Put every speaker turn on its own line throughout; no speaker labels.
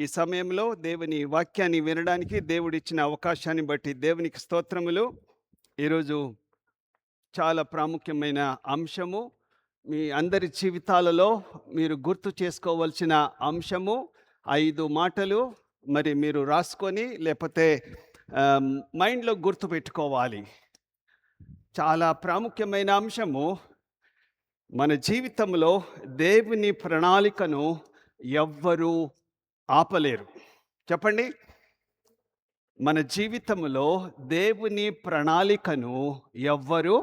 ఈ సమయంలో దేవుని వాక్యాన్ని వినడానికి దేవుడిచ్చిన అవకాశాన్ని బట్టి దేవునికి స్తోత్రములు. ఈరోజు చాలా ప్రాముఖ్యమైన అంశము. మీ అందరి జీవితాలలో మీరు గుర్తు చేసుకోవాల్సిన అంశము. 5 మాటలు మరి మీరు రాసుకొని లేకపోతే మైండ్లో గుర్తుపెట్టుకోవాలి. చాలా ప్రాముఖ్యమైన అంశము. మన జీవితంలో దేవుని ప్రణాళికను ఎవ్వరూ ఆపలేరు. చెప్పండి. మన జీవితంలో దేవుని ప్రణాళికను ఎవ్వరు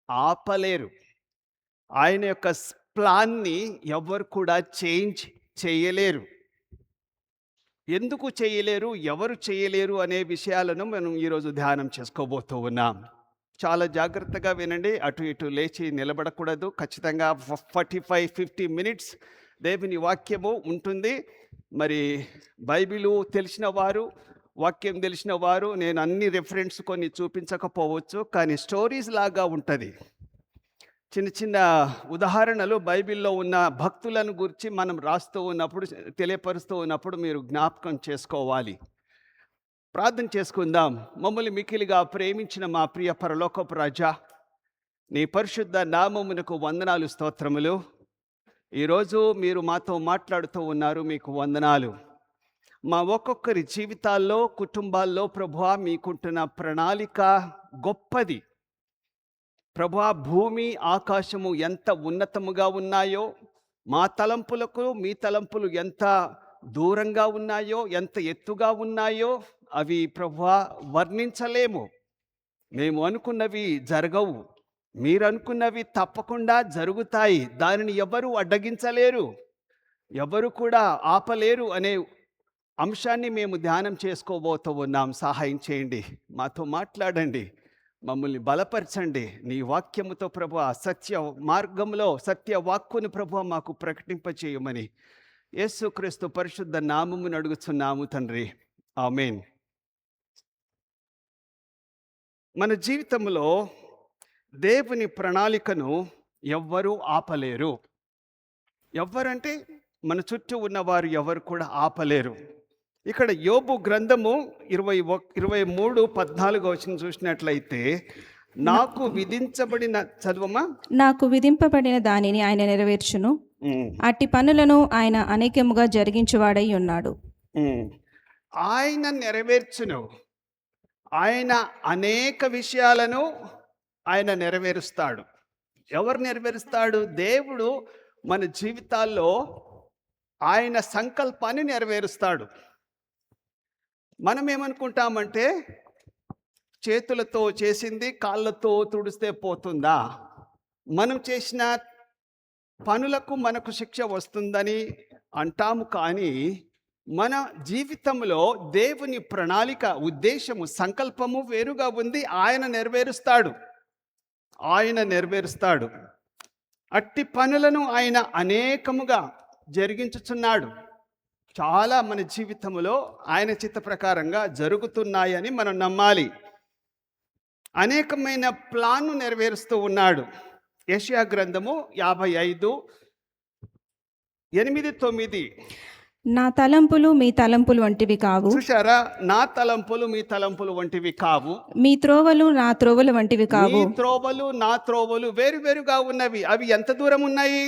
ఆపలేరు. ఆయన యొక్క ప్లాన్ని ఎవ్వరు కూడా చేంజ్ చేయలేరు. ఎందుకు చేయలేరు, ఎవరు చేయలేరు అనే విషయాలను మనం ఈరోజు ధ్యానం చేసుకోబోతూ ఉన్నాం. చాలా జాగ్రత్తగా వినండి. అటు ఇటు లేచి నిలబడకూడదు. ఖచ్చితంగా 45-50 మినిట్స్ దేవుని వాక్యము ఉంటుంది. మరి బైబిలు తెలిసిన వారు, వాక్యం తెలిసిన వారు, నేను అన్ని రెఫరెన్స్ కొన్ని చూపించకపోవచ్చు, కానీ స్టోరీస్ లాగా ఉంటుంది. చిన్న చిన్న ఉదాహరణలు బైబిల్లో ఉన్న భక్తులను గురించి మనం రాస్తూ ఉన్నప్పుడు, తెలియపరుస్తూ ఉన్నప్పుడు మీరు జ్ఞాపకం చేసుకోవాలి. ప్రార్థన చేసుకుందాం. మమ్మల్ని మిక్కిలిగా ప్రేమించిన మా ప్రియ పరలోకపు రాజా, నీ పరిశుద్ధ నామమునకు వందనాలు, స్తోత్రములు. ఈరోజు మీరు మాతో మాట్లాడుతూ ఉన్నారు, మీకు వందనాలు. మా ఒక్కొక్కరి జీవితాల్లో, కుటుంబాల్లో ప్రభువా మీకుంటున్న ప్రణాళిక గొప్పది. ప్రభువా, భూమి ఆకాశము ఎంత ఉన్నతముగా ఉన్నాయో, మా తలంపులకు మీ తలంపులు ఎంత దూరంగా ఉన్నాయో, ఎంత ఎత్తుగా ఉన్నాయో అవి ప్రభువా వర్ణించలేము. మేము అనుకున్నవి జరగవు, మీరు అనుకున్నవి తప్పకుండా జరుగుతాయి. దానిని ఎవరు అడ్డగించలేరు, ఎవరు కూడా ఆపలేరు అనే అంశాన్ని మేము ధ్యానం చేసుకోబోతూ ఉన్నాం. సహాయం చేయండి, మాతో మాట్లాడండి, మమ్మల్ని బలపరచండి. నీ వాక్యముతో ప్రభువా సత్య మార్గంలో సత్య వాక్కును ప్రభువా మాకు ప్రకటింపచేయమని యేసుక్రీస్తు పరిశుద్ధ నామమును అడుగుచున్నాము తండ్రి, ఆమేన్. మన జీవితంలో దేవుని ప్రణాళికను ఎవ్వరూ ఆపలేరు. ఎవ్వరంటే మన చుట్టూ ఉన్నవారు ఎవరు కూడా ఆపలేరు. ఇక్కడ యోబు గ్రంథము 23:14 చూసినట్లయితే, నాకు విధించబడిన చదువమా
నాకు విధింపబడిన దానిని ఆయన నెరవేర్చును, అట్టి పనులను ఆయన అనేకముగా జరిగించువాడై ఉన్నాడు.
ఆయన నెరవేర్చును. ఆయన అనేక విషయాలను ఆయన నెరవేరుస్తాడు. ఎవరు నెరవేరుస్తాడు? దేవుడు మన జీవితాల్లో ఆయన సంకల్పాన్ని నెరవేరుస్తాడు. మనం ఏమనుకుంటామంటే, చేతులతో చేసింది కాళ్ళతో తుడిస్తే పోతుందా, మనం చేసిన పనులకు మనకు శిక్ష వస్తుందని అంటాము. కానీ మన జీవితంలో దేవుని ప్రణాళిక, ఉద్దేశము, సంకల్పము వేరుగా ఉంది. ఆయన నెరవేరుస్తాడు. ఆయన నెరవేరుస్తాడు. అట్టి పనులను ఆయన అనేకముగా జరిగించుచున్నాడు. చాలా మన జీవితంలో ఆయన చిత్త ప్రకారంగా జరుగుతున్నాయని మనం నమ్మాలి. అనేకమైన ప్లాన్ను నెరవేరుస్తూ ఉన్నాడు. యెషయా గ్రంథము 55:8-9.
నా తలంపులు మీ తలంపులు వంటివి కావు.
చూశారా? నా తలంపులు మీ తలంపులు వంటివి కావు.
మీ త్రోవలు నా త్రోవలు వంటివి కావు.
మీ త్రోవలు నా త్రోవలు వేరువేరుగా ఉన్నవి. అవి ఎంత దూరం ఉన్నాయి?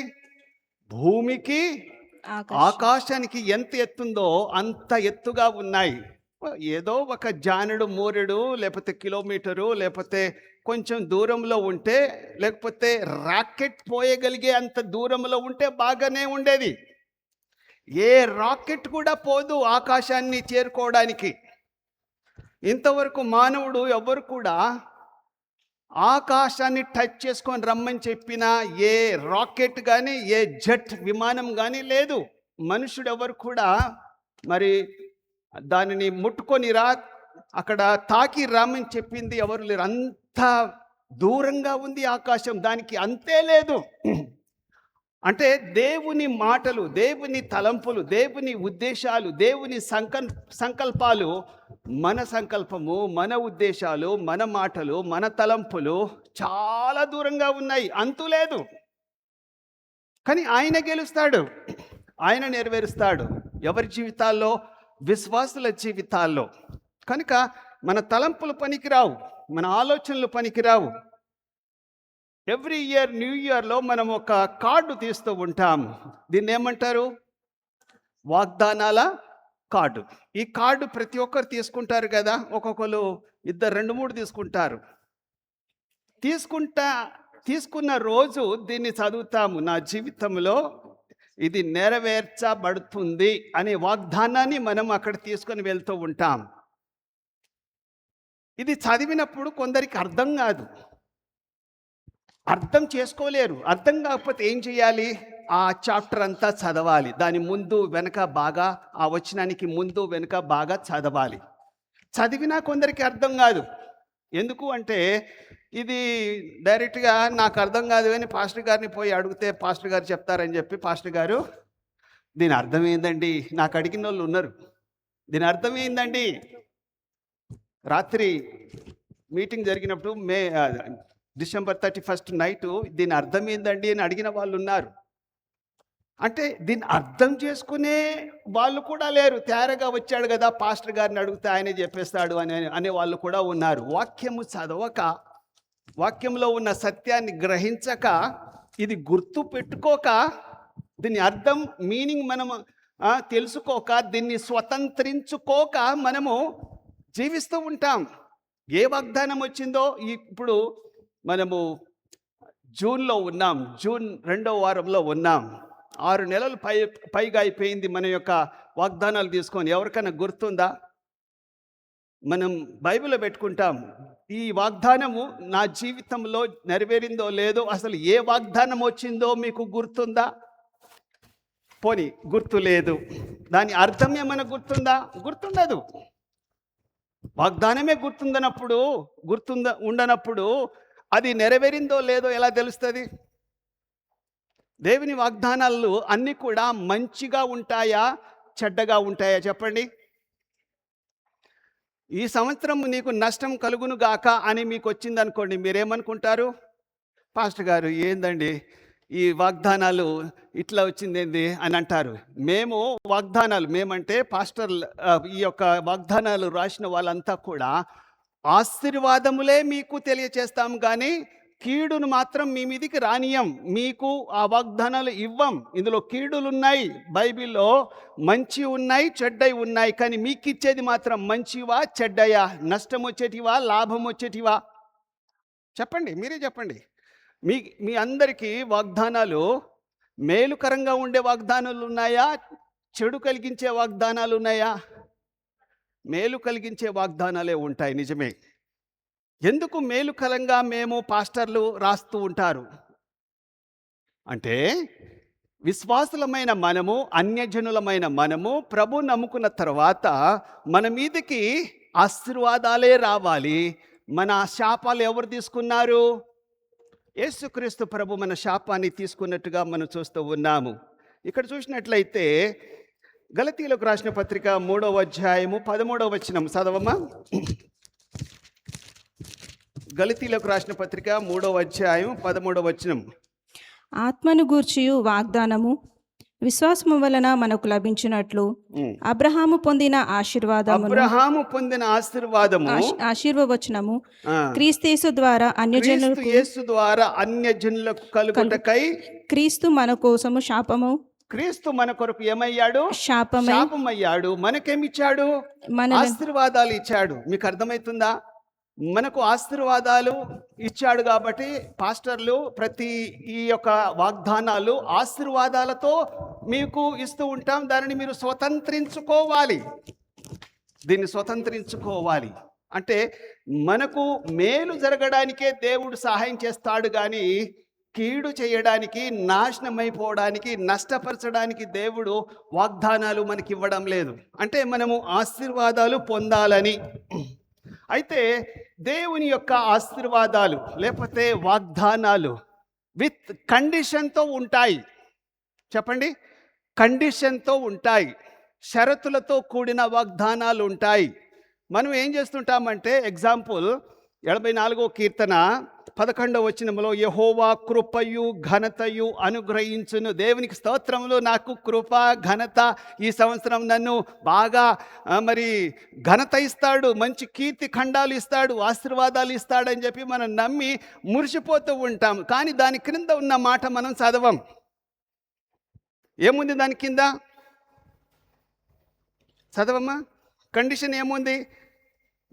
భూమికి ఆకాశానికి ఎంత ఎత్తుందో అంత ఎత్తుగా ఉన్నాయి. ఏదో ఒక జానెడు, మోరెడు, లేకపోతే కిలోమీటరు, లేకపోతే కొంచెం దూరంలో ఉంటే, లేకపోతే రాకెట్ పోయగలిగే అంత దూరంలో ఉంటే బాగానే ఉండేది. ఏ రాకెట్ కూడా పోదు ఆకాశాన్ని చేరుకోవడానికి. ఇంతవరకు మానవుడు ఎవరు కూడా ఆకాశాన్ని టచ్ చేసుకొని రమ్మని చెప్పిన ఏ రాకెట్ కానీ, ఏ జెట్ విమానం కానీ లేదు. మనుషుడు ఎవరు కూడా మరి దానిని ముట్టుకొని అక్కడ తాకి రమ్మని చెప్పింది ఎవరు లేరు. అంత దూరంగా ఉంది ఆకాశం, దానికి అంతే లేదు. అంటే దేవుని మాటలు, దేవుని తలంపులు, దేవుని ఉద్దేశాలు, దేవుని సంకల్పాలు, మన సంకల్పము, మన ఉద్దేశాలు, మన మాటలు, మన తలంపులు చాలా దూరంగా ఉన్నాయి, అంతు లేదు. కానీ ఆయన గెలుస్తాడు, ఆయన నెరవేరుస్తాడు. ఎవరి జీవితాల్లో? విశ్వాసుల జీవితాల్లో. కనుక మన తలంపులు పనికిరావు, మన ఆలోచనలు పనికిరావు. ఎవ్రీ ఇయర్ న్యూ ఇయర్లో మనం ఒక కార్డు తీస్తూ ఉంటాం. దీన్ని ఏమంటారు? వాగ్దానాల కార్డు. ఈ కార్డు ప్రతి ఒక్కరు తీసుకుంటారు కదా. ఒక్కొక్కరు 2, 3 తీసుకుంటారు. తీసుకున్న రోజు దీన్ని చదువుతాము. నా జీవితంలో ఇది నెరవేర్చబడుతుంది అనే వాగ్దానాన్ని మనం అక్కడ తీసుకొని వెళ్తూ ఉంటాం. ఇది చదివినప్పుడు కొందరికి అర్థం కాదు, అర్థం చేసుకోలేరు. అర్థం కాకపోతే ఏం చేయాలి? ఆ చాప్టర్ అంతా చదవాలి. దాని ముందు వెనక బాగా, ఆ వచనానికి ముందు వెనక బాగా చదవాలి. చదివినా కొందరికి అర్థం కాదు. ఎందుకు అంటే ఇది డైరెక్ట్గా నాకు అర్థం కాదు అని పాస్టర్ గారిని పోయి అడిగితే పాస్టర్ గారు చెప్తారని చెప్పి, పాస్టర్ గారు దీని అర్థం ఏందండి, నాకు అడిగిన వాళ్ళు ఉన్నారు, దీని అర్థం ఏందండి. రాత్రి మీటింగ్ జరిగినప్పుడు December 31 నైటు దీని అర్థం ఏందండి అని అడిగిన వాళ్ళు ఉన్నారు. అంటే దీన్ని అర్థం చేసుకునే వాళ్ళు కూడా లేరు. తేరగా వచ్చాడు కదా, పాస్టర్ గారిని అడిగితే ఆయనే చెప్పేస్తాడు అనే వాళ్ళు కూడా ఉన్నారు. వాక్యము చదవక, వాక్యంలో ఉన్న సత్యాన్ని గ్రహించక, ఇది గుర్తు పెట్టుకోక, దీని అర్థం మీనింగ్ మనము తెలుసుకోక, దీన్ని స్వతంత్రించుకోక మనము జీవిస్తూ ఉంటాం. ఏ వాగ్దానం వచ్చిందో, ఇప్పుడు మనము జూన్లో ఉన్నాం, జూన్ 2వ వారంలో ఉన్నాం. 6 నెలలు పైగా అయిపోయింది మన యొక్క వాగ్దానాలు తీసుకొని. ఎవరికైనా గుర్తుందా? మనం బైబిల్లో పెట్టుకుంటాం, ఈ వాగ్దానము నా జీవితంలో నెరవేరిందో లేదో, అసలు ఏ వాగ్దానం వచ్చిందో మీకు గుర్తుందా? పోనీ గుర్తు లేదు. దాని అర్థం ఏమైనా గుర్తుందా? గుర్తుండదు. వాగ్దానమే ఉండనప్పుడు అది నెరవేరిందో లేదో ఎలా తెలుస్తుంది? దేవుని వాగ్దానాలు అన్నీ కూడా మంచిగా ఉంటాయా, చెడ్డగా ఉంటాయా? చెప్పండి. ఈ సంవత్సరం నీకు నష్టం కలుగును గాక అని మీకు వచ్చిందనుకోండి, మీరేమనుకుంటారు? పాస్టర్ గారు ఏందండి ఈ వాగ్దానాలు ఇట్లా వచ్చిందేంది అని అంటారు. మేమంటే పాస్టర్, ఈ యొక్క వాగ్దానాలు రాసిన వాళ్ళంతా కూడా ఆశీర్వాదములే మీకు తెలియచేస్తాం, కానీ కీడును మాత్రం మీ మీదికి రానియం. మీకు ఆ వాగ్దానాలు ఇవ్వం. ఇందులో కీడులు ఉన్నాయి, బైబిల్లో మంచి ఉన్నాయి, చెడ్డయి ఉన్నాయి. కానీ మీకు ఇచ్చేది మాత్రం మంచివా, చెడ్డయా, నష్టం వచ్చేటివా, లాభం వచ్చేటివా? చెప్పండి, మీరే చెప్పండి. మీ అందరికీ వాగ్దానాలు మేలుకరంగా ఉండే వాగ్దానాలు ఉన్నాయా, చెడు కలిగించే వాగ్దానాలు ఉన్నాయా? మేలు కలిగించే వాగ్దానాలే ఉంటాయి. నిజమే. ఎందుకు మేలుకరంగా మేము పాస్టర్లు రాస్తూ ఉంటారు అంటే, విశ్వాసులమైన మనము, అన్యజనులమైన మనము ప్రభు నమ్ముకున్న తర్వాత మన మీదకి ఆశీర్వాదాలే రావాలి. మన శాపాలు ఎవరు తీసుకున్నారు? యేసుక్రీస్తు ప్రభు మన శాపాన్ని తీసుకున్నట్టుగా మనం చూస్తూ ఉన్నాము. ఇక్కడ చూసినట్లయితే గలతీయులకు రాసిన పత్రిక 3వ అధ్యాయము 13వ వచనం చదవమ్మా. గలతీయులకు రాసిన పత్రిక 3వ అధ్యాయం 13వ వచనం.
ఆత్మను గూర్చియు వాగ్దానము విశ్వాసము వలన మనకు లభించినట్లు అబ్రహాము పొందిన ఆశీర్వచనము క్రీస్తు ద్వారా అన్యజనులకు కలుగుటకై క్రీస్తు మన కోసము శాపము. క్రీస్తు మన కొరకు ఏమయ్యాడు? శాపమయ్యాడు. మనకేమిచ్చాడు? ఆశీర్వాదాలు ఇచ్చాడు. మీకు అర్థమవుతుందా? మనకు ఆశీర్వాదాలు ఇచ్చాడు కాబట్టి పాస్టర్లు ప్రతి ఈ యొక్క వాగ్దానాలు ఆశీర్వాదాలతో మీకు ఇస్తూ ఉంటాం. దానిని మీరు స్వతంత్రించుకోవాలి. అంటే మనకు మేలు జరగడానికే దేవుడు సహాయం చేస్తాడు, కానీ కీడు చేయడానికి, నాశనమైపోవడానికి, నష్టపరచడానికి దేవుడు వాగ్దానాలు మనకి ఇవ్వడం లేదు. అంటే మనము ఆశీర్వాదాలు పొందాలని. అయితే దేవుని యొక్క ఆశీర్వాదాలు లేకపోతే వాగ్దానాలు విత్ కండిషన్తో ఉంటాయి. చెప్పండి, కండిషన్తో ఉంటాయి, షరతులతో కూడిన వాగ్దానాలు ఉంటాయి. మనం ఏం చేస్తుంటామంటే, ఎగ్జాంపుల్ 84వ కీర్తన
11వ వచనంలో యెహోవా కృపయు ఘనతయు అనుగ్రహించును. దేవునికి స్తోత్రములు. నాకు కృప ఘనత ఈ సంవత్సరం నన్ను బాగా మరి ఘనత ఇస్తాడు, మంచి కీర్తి ఖండాలు ఇస్తాడు, ఆశీర్వాదాలు ఇస్తాడని చెప్పి మనం నమ్మి మురిసిపోతూ ఉంటాం. కానీ దాని క్రింద ఉన్న మాట మనం చదవం. ఏముంది దాని కింద? చదవమ్మా. కండిషన్ ఏముంది?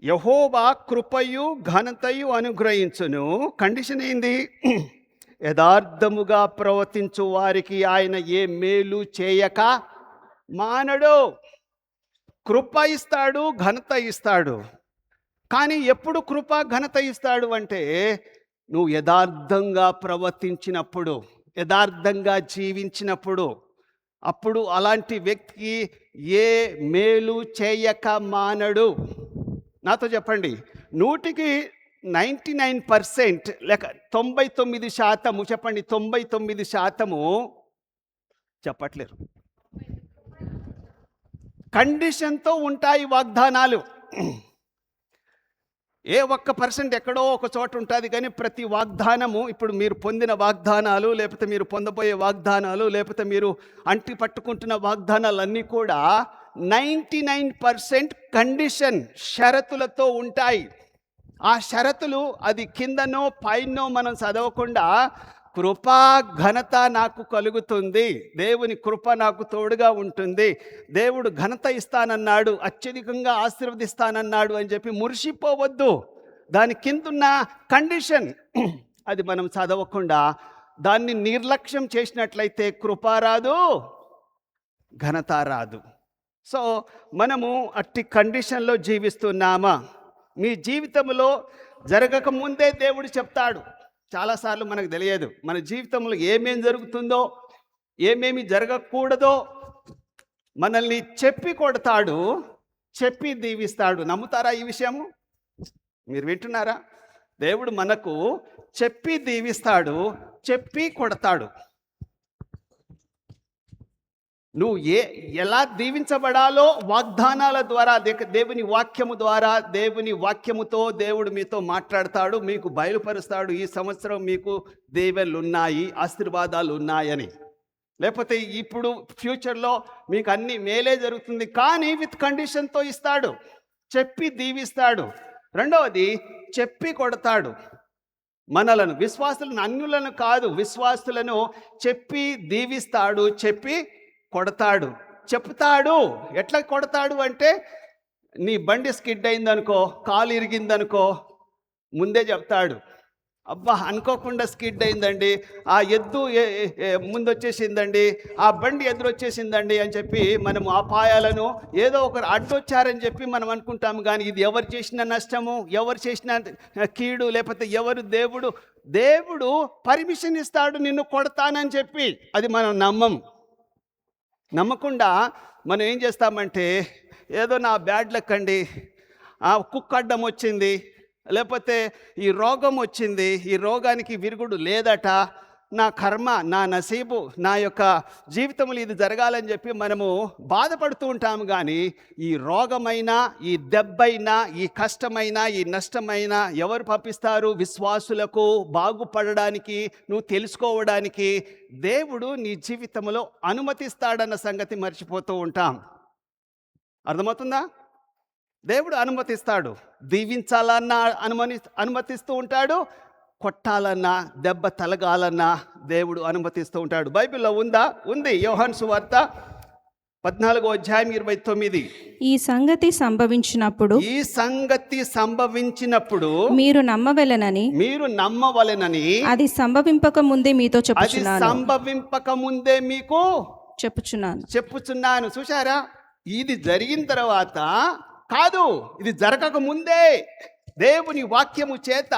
యెహోవా కృపయు ఘనతయు అనుగ్రహించును. కండిషన్ ఏంది? యథార్థముగా ప్రవర్తించు వారికి ఆయన ఏ మేలు చేయక మానడు. కృప ఇస్తాడు, ఘనత ఇస్తాడు. కానీ ఎప్పుడు కృప ఘనత ఇస్తాడు అంటే నువ్వు యథార్థంగా ప్రవర్తించినప్పుడు, యథార్థంగా జీవించినప్పుడు. అప్పుడు అలాంటి వ్యక్తికి ఏ మేలు చేయక మానడు. నాతో చెప్పండి. 100కి 99% లేక 99% చెప్పండి. 99% చెప్పట్లేరు. కండిషన్తో ఉంటాయి వాగ్దానాలు. ఏ 1% ఎక్కడో ఒక చోట ఉంటుంది. కానీ ప్రతి వాగ్దానము, ఇప్పుడు మీరు పొందిన వాగ్దానాలు, లేకపోతే మీరు పొందబోయే వాగ్దానాలు, లేకపోతే మీరు అంటి పట్టుకుంటున్న వాగ్దానాలన్నీ కూడా 99% కండిషన్, షరతులతో ఉంటాయి. ఆ షరతులు అది కిందనో పైనో మనం చదవకుండా కృపా ఘనత నాకు కలుగుతుంది, దేవుని కృప నాకు తోడుగా ఉంటుంది, దేవుడు ఘనత ఇస్తానన్నాడు, అత్యధికంగా ఆశీర్వదిస్తానన్నాడు అని చెప్పి మురిసిపోవద్దు. దాని కిందున్న కండిషన్ అది మనం చదవకుండా దాన్ని నిర్లక్ష్యం చేసినట్లయితే కృప రాదు, ఘనత రాదు. సో మనము అట్టి కండిషన్లో జీవిస్తున్నామా? మీ జీవితంలో జరగకముందే దేవుడు చెప్తాడు. చాలాసార్లు మనకు తెలియదు మన జీవితంలో ఏమేం జరుగుతుందో, ఏమేమి జరగకూడదో మనల్ని చెప్పి కొడతాడు, చెప్పి దీవిస్తాడు. నమ్ముతారా ఈ విషయము? మీరు వింటున్నారా? దేవుడు మనకు చెప్పి దీవిస్తాడు, చెప్పి కొడతాడు. నువ్వు ఎలా దీవించబడాలో వాగ్దానాల ద్వారా, దేవుని వాక్యము ద్వారా, దేవుని వాక్యముతో దేవుడు మీతో మాట్లాడతాడు, మీకు బయలుపరుస్తాడు. ఈ సంవత్సరం మీకు దీవెనలు ఉన్నాయి, ఆశీర్వాదాలు ఉన్నాయని. లేకపోతే ఇప్పుడు ఫ్యూచర్లో మీకు అన్ని మేలే జరుగుతుంది, కానీ విత్ కండిషన్తో ఇస్తాడు, చెప్పి దీవిస్తాడు. రెండవది, చెప్పి కొడతాడు. మనలను, విశ్వాసులను, అన్యులను కాదు, విశ్వాసులను చెప్పి దీవిస్తాడు, చెప్పి కొడతాడు, చెప్తాడు. ఎట్లా కొడతాడు అంటే, నీ బండి స్కిడ్ అయిందనుకో, కాలు ఇరిగిందనుకో, ముందే చెప్తాడు. అబ్బా అనుకోకుండా స్కిడ్ అయిందండి, ఆ ఎద్దు ముందు వచ్చేసిందండి, ఆ బండి ఎదురు వచ్చేసిందండి అని చెప్పి మనము అపాయాలను ఏదో ఒకరు అడ్డొచ్చారని చెప్పి మనం అనుకుంటాము. కానీ ఇది ఎవరు చేసిన నష్టము, ఎవరు చేసిన కీడు, లేకపోతే ఎవరు దేవుడు పర్మిషన్ ఇస్తాడు నిన్ను కొడతానని చెప్పి. అది మనం నమ్మకుండా మనం ఏం చేస్తామంటే, ఏదో నా బ్యాడ్ లక్ అండి, ఆ కుక్క అడ్డం వచ్చింది, లేకపోతే ఈ రోగం వచ్చింది, ఈ రోగానికి విరుగుడు లేదట, నా కర్మ, నా నసీబు, నా యొక్క జీవితంలో ఇది జరగాలని చెప్పి మనము బాధపడుతూ ఉంటాము. కానీ ఈ రోగమైనా, ఈ దెబ్బైనా, ఈ కష్టమైనా, ఈ నష్టమైనా ఎవరు పంపిస్తారు? విశ్వాసులకు బాగుపడడానికి, నువ్వు తెలుసుకోవడానికి దేవుడు నీ జీవితంలో అనుమతిస్తాడన్న సంగతి మర్చిపోతూ ఉంటాం. అర్థమవుతుందా? దేవుడు అనుమతిస్తాడు. దీవించాలన్నా అనుమతిస్తూ ఉంటాడు, కొట్టాలన్నా, దెబ్బ తలగాలన్నా దేవుడు అనుమతిస్తూ ఉంటాడు. బైబిల్లో ఉంది. యోహాను సువార్త 14వ అధ్యాయం 29.
ఈ సంగతి సంభవించినప్పుడు
మీరు నమ్మవలెనని
అది సంభవింపక ముందే మీతో
మీకు చెప్పుచున్నాను. చూశారా? ఇది జరిగిన తర్వాత కాదు, ఇది జరగక ముందే దేవుని వాక్యము చేత